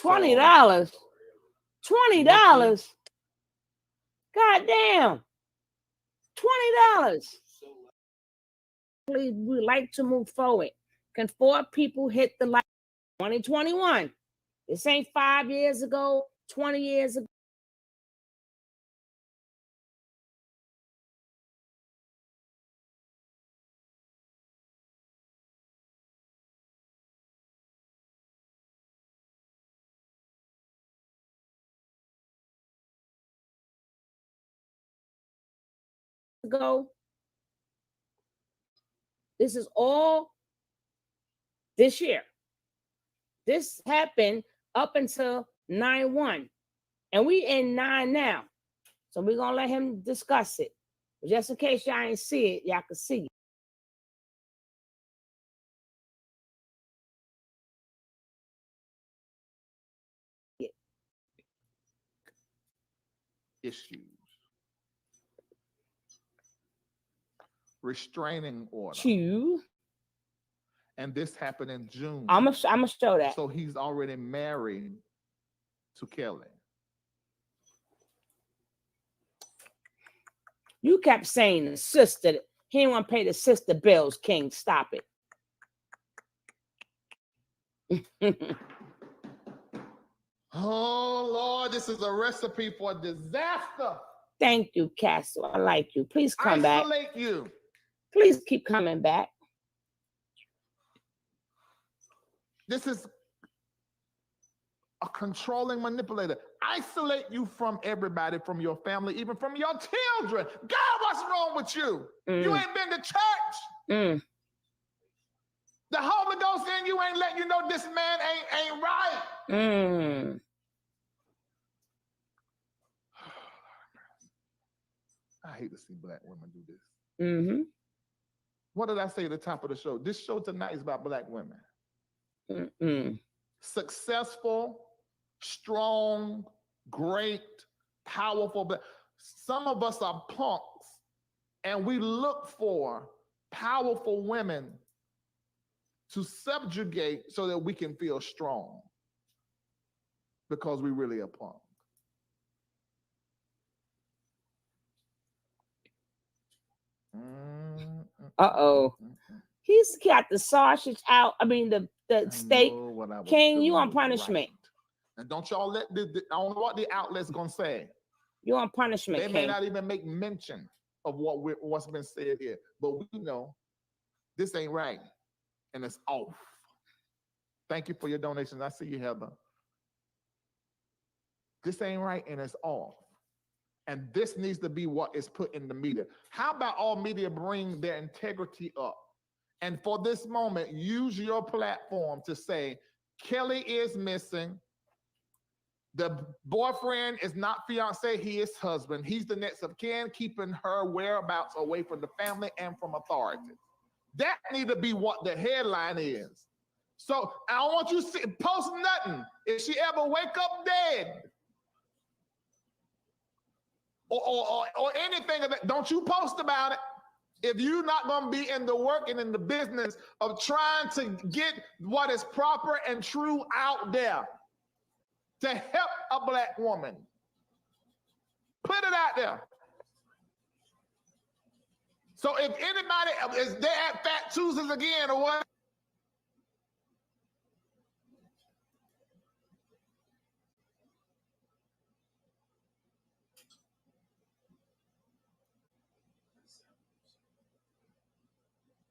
$20. $20. God damn. $20. We like to move forward. Can 4 people hit the light? 2021. This ain't 5 years ago, 20 years ago. This is all this year. This happened up until 9/1, and we in 9 now. So we're gonna let him discuss it. But just in case y'all ain't see it, y'all can see it. Issues. Restraining order. Two. And this happened in June. I'm gonna show that. So he's already married to Kelly. You kept saying the sister. He didn't want to pay the sister bills. King, stop it. Oh Lord, this is a recipe for disaster. Thank you, Castle. I like you. Please come back. Isolate you. Please keep coming back. This is a controlling manipulator. Isolate you from everybody, from your family, even from your children. God, what's wrong with you? You ain't been to church. The Holy Ghost in you ain't letting you know this man ain't right. I hate to see black women do this. What did I say at the top of the show? This show tonight is about black women. Successful, strong, great, powerful. But some of us are punks, and we look for powerful women to subjugate so that we can feel strong, because we really are punk. He's got the sausage out. I mean, the steak. King, you on punishment. And don't y'all let I don't know what the outlet's gonna say. You on punishment, They King. may not even make mention of what's been said here, but we know this ain't right, and it's off. Thank you for your donations. I see you, Heather. This ain't right, and it's off. And this needs to be what is put in the media. How about all media bring their integrity up? And for this moment, use your platform to say, Kelly is missing. The boyfriend is not fiance, he is husband. He's the next of kin, keeping her whereabouts away from the family and from authority. That need to be what the headline is. So I don't want you to post nothing. If she ever wake up dead, or anything of that, don't you post about it. If you're not going to be in the work and in the business of trying to get what is proper and true out there to help a black woman, put it out there. So if anybody is there at Fat Tuesdays again or what?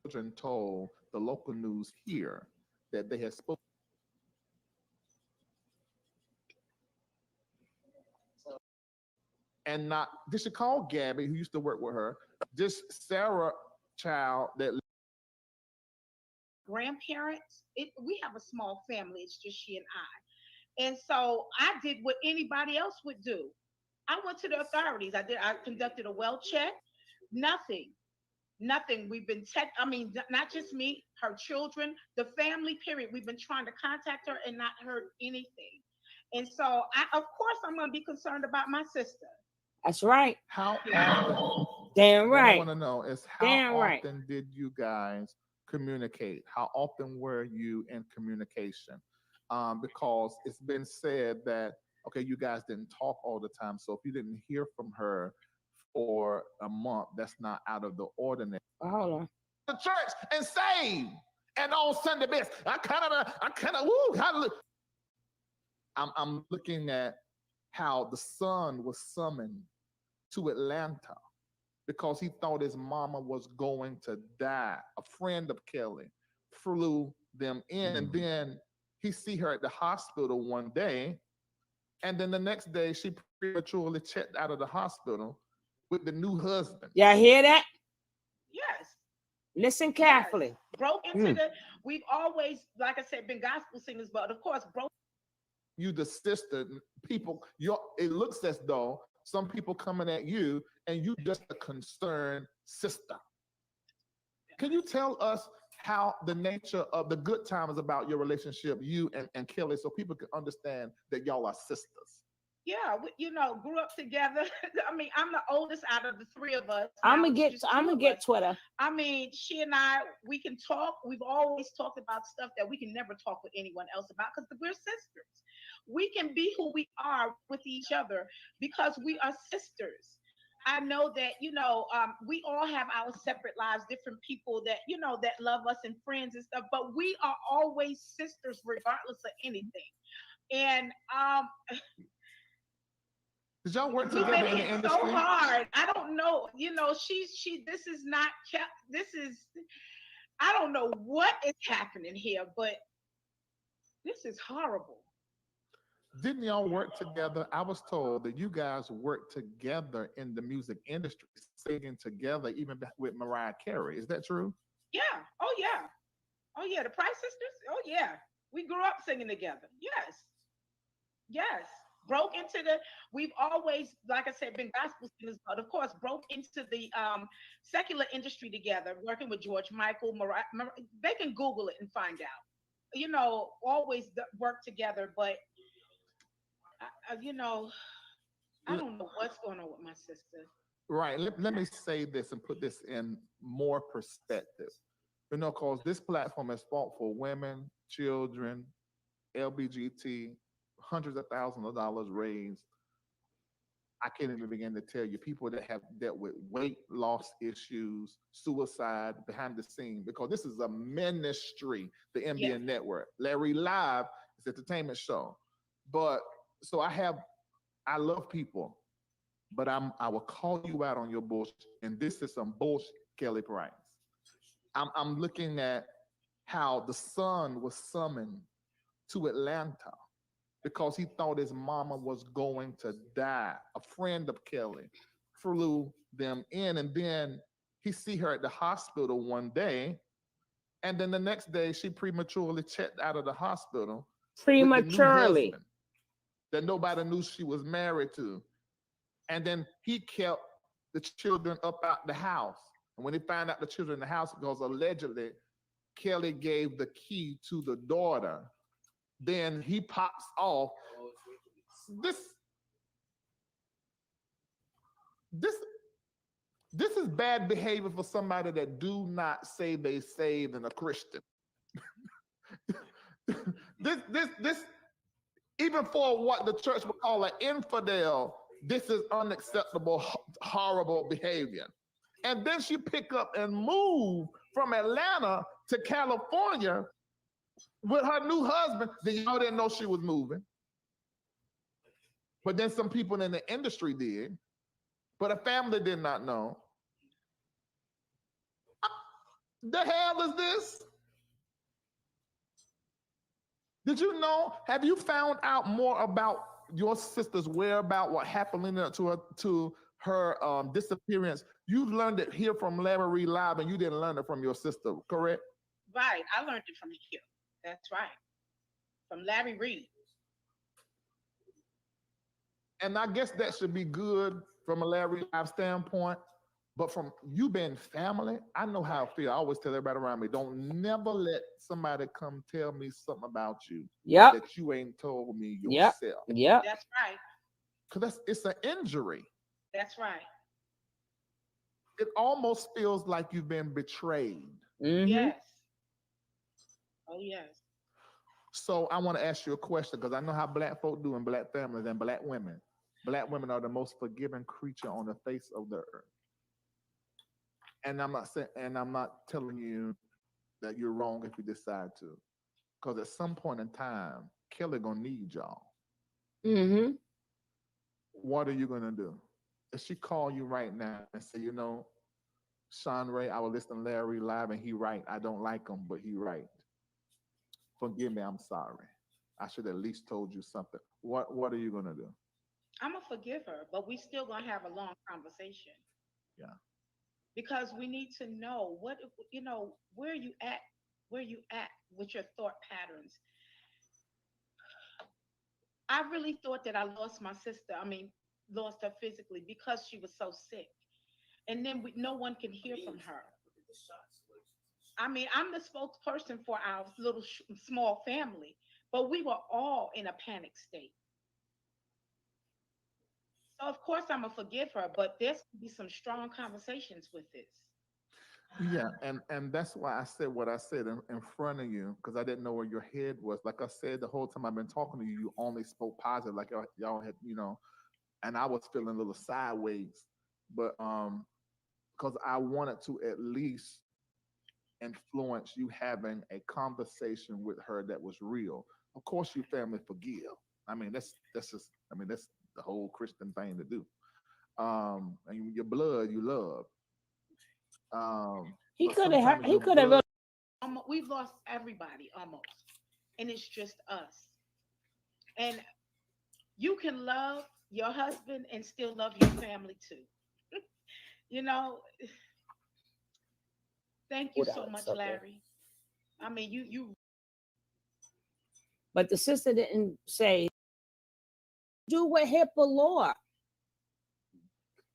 Children told the local news here that they had spoken. And not, did she call Gabby, who used to work with her, this Sarah child that grandparents. We have a small family. It's just she and I. And so I did what anybody else would do. I went to the authorities. I conducted a well check. Nothing. We've been not just me, her children, the family, period. We've been trying to contact her and not heard anything. And so of course I'm going to be concerned about my sister. That's right. How often? Damn right. What I want to know is how often did you guys communicate? How often were you in communication? because it's been said that, okay, you guys didn't talk all the time. So if you didn't hear from her for a month, that's not out of the ordinary. Oh, hold on. The church and saved. And on Sunday best, I'm looking at how the son was summoned to Atlanta because he thought his mama was going to die. A friend of Kelly flew them in, and then he see her at the hospital one day, and then the next day she prematurely checked out of the hospital with the new husband. Y'all hear that? Yes. Listen carefully. Yes. Broke into we've always, like I said, been gospel singers, but of course, broke. You the sister, people, it looks as though some people coming at you and you just a concerned sister. Can you tell us how the nature of the good times about your relationship, you and Kelly, so people can understand that y'all are sisters? Yeah, grew up together. I mean, I'm the oldest out of the three of us. I'm Now gonna it's get just two of us. Twitter. I mean, she and I, we can talk. We've always talked about stuff that we can never talk with anyone else about because we're sisters. We can be who we are with each other because we are sisters. I know that, we all have our separate lives, different people that, that love us and friends and stuff, but we are always sisters regardless of anything. And did y'all work we've together been in the hit industry? so hard. I don't know, I don't know what is happening here, but this is horrible. Didn't y'all work together? I was told that you guys worked together in the music industry, singing together, even with Mariah Carey. Is that true? Yeah. Oh, yeah. Oh, yeah. The Price Sisters. Oh, yeah. We grew up singing together. Yes. Yes. We've always, like I said, been gospel singers, but of course, broke into the secular industry together, working with George Michael, Mariah. They can Google it and find out. Always work together, but I don't know what's going on with my sister. Right. Let me say this and put this in more perspective. Because this platform is fought for women, children, LBGT, hundreds of thousands of dollars raised. I can't even begin to tell you people that have dealt with weight loss issues, suicide behind the scene, because this is a ministry, the MBN Network. Larry Live is an entertainment show. But so I love people, but I will call you out on your bullshit. And this is some bullshit, Kelly Price. I'm looking at how the son was summoned to Atlanta because he thought his mama was going to die. A friend of Kelly flew them in, and then he see her at the hospital one day, and then the next day she prematurely checked out of the hospital. Prematurely. That nobody knew she was married to. And then he kept the children up out the house. And when he found out the children in the house, because allegedly Kelly gave the key to the daughter, then he pops off. This is bad behavior for somebody that do not say they saved and a Christian. This even for what the church would call an infidel, this is unacceptable, horrible behavior. And then she pick up and move from Atlanta to California with her new husband. Then y'all didn't know she was moving. But then some people in the industry did. But her family did not know. The hell is this? Did you know? Have you found out more about your sister's whereabouts, what happened to her disappearance? You learned it here from Larry Live, and you didn't learn it from your sister, correct? Right. I learned it from here. That's right. From Larry Reed. And I guess that should be good from a Larry Live standpoint. But from you being family, I know how I feel. I always tell everybody around me, don't never let somebody come tell me something about you that you ain't told me yourself. Yeah. That's right. Because it's an injury. That's right. It almost feels like you've been betrayed. Mm-hmm. Yes. Oh, yes. So I want to ask you a question because I know how Black folk do in Black families and Black women. Black women are the most forgiving creature on the face of the earth. And I'm not telling you that you're wrong if you decide to, because at some point in time, Kelly gonna need y'all. Mm-hmm. What are you gonna do? If she call you right now and say, you know, Sean Ray, I was listening to Larry live and he right. I don't like him, but he right. Forgive me, I'm sorry. I should at least told you something. What are you gonna do? I'm gonna forgive her, but we still gonna have a long conversation. Yeah. Because we need to know what, you know, where you at with your thought patterns. I really thought that I lost my sister. Lost her physically because she was so sick. And then no one can hear from her. I'm the spokesperson for our little small family, but we were all in a panic state. So of course I'm gonna forgive her, but there's gonna be some strong conversations with this. Yeah, and that's why I said what I said in front of you, because I didn't know where your head was. Like I said, the whole time I've been talking to you, you only spoke positive, like y'all had, you know, and I was feeling a little sideways, but because I wanted to at least influence you having a conversation with her that was real. Of course, your family forgive. That's just, that's the whole Christian thing to do. And your blood, you love. He but could have. sometimes He your could have. blood- We've lost everybody almost, and it's just us. And you can love your husband and still love your family too. You know. Thank you so much, Larry. You. But the sister didn't say, do what HIPAA law.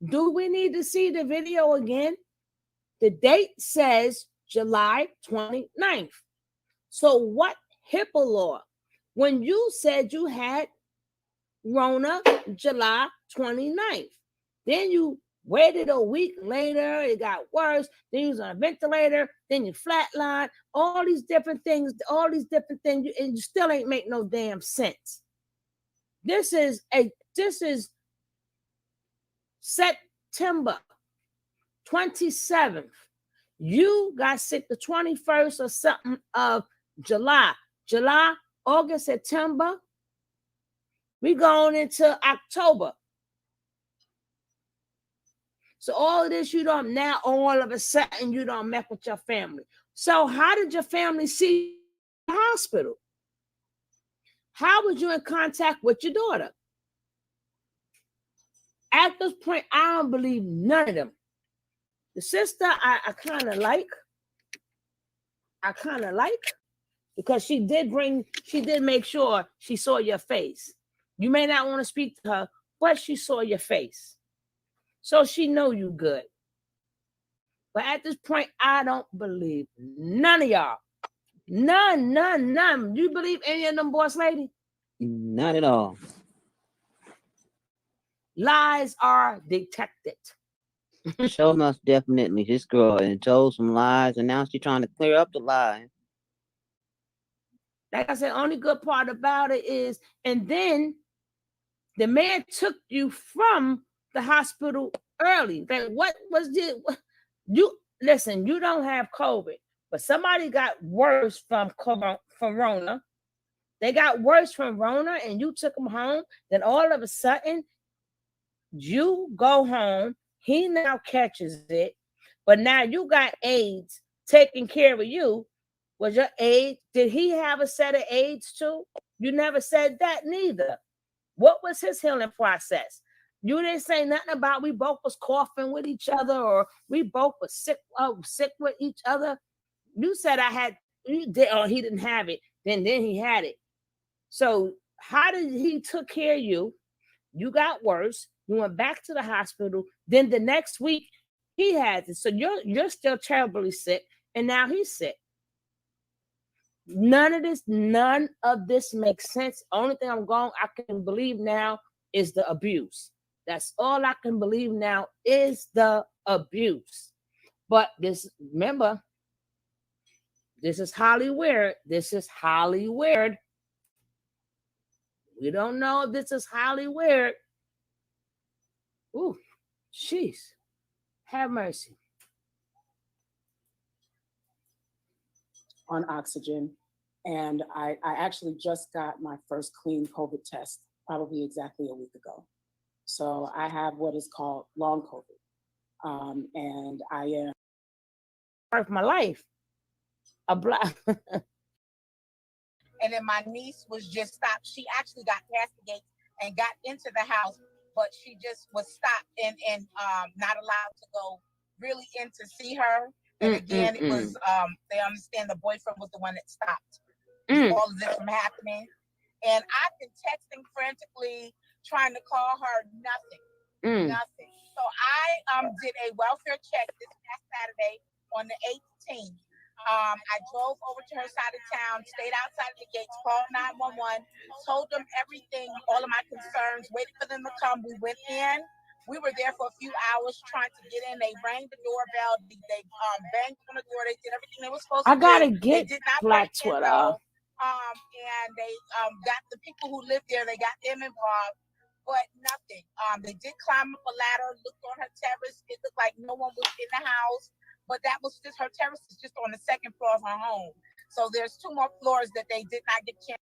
Do we need to see the video again? The date says July 29th. So what HIPAA law? When you said you had Rona July 29th, then you waited a week later, it got worse, then you was on a ventilator, then you flatline, all these different things, and you still ain't make no damn sense. This is September 27th. You got sick the 21st or something of July, August, September. We going into October. So all of this, you don't now all of a sudden you don't mess with your family. So how did your family see the hospital? How was you in contact with your daughter? At this point, I don't believe none of them. The sister, I kind of like because she did make sure she saw your face. You may not want to speak to her, but she saw your face. So she know you good. But at this point, I don't believe none of y'all. None. You believe any of them, boss lady? Not at all. Lies are detected. Show most definitely. This girl and told some lies, and now she's trying to clear up the lie. Like I said, only good part about it is, and then the man took you from the hospital early. Like, what was it? You listen, you don't have COVID, but somebody got worse from Rona. They got worse from Rona, and you took them home. Then all of a sudden, you go home. He now catches it, but now you got AIDS taking care of you. Was your AIDS? Did he have a set of AIDS too? You never said that neither. What was his healing process? You didn't say nothing about we both was coughing with each other or we both was sick with each other. You said he didn't have it. Then he had it. So how did he took care of you? You got worse. You went back to the hospital. Then the next week he has it. So you're still terribly sick, and now he's sick. None of this makes sense. Only thing I can believe now is the abuse. That's all I can believe now is the abuse. But remember, this is Hollywood. We don't know if this is highly weird. Ooh, jeez. Have mercy. On oxygen. And I actually just got my first clean COVID test probably exactly a week ago. So I have what is called long COVID. And I am part of my life. A black. And then my niece was just stopped. She actually got past the gate and got into the house, but she just was stopped and not allowed to go really in to see her. And again, it was they understand the boyfriend was the one that stopped all of this from happening. And I've been texting frantically, trying to call her, nothing. So I did a welfare check this past Saturday on the 18th. I drove over to her side of town, stayed outside the gates, called 911, told them everything, all of my concerns, waited for them to come. We went in. We were there for a few hours trying to get in. They rang the doorbell. They banged on the door. They did everything they were supposed to do. I gotta get They did not Black break in, Twitter. though. And they got the people who lived there. They got them involved, but nothing. They did climb up a ladder, looked on her terrace. It looked like no one was in the house, but that was just her terrace is just on the second floor of her home. So there's 2 more floors that they did not get a chance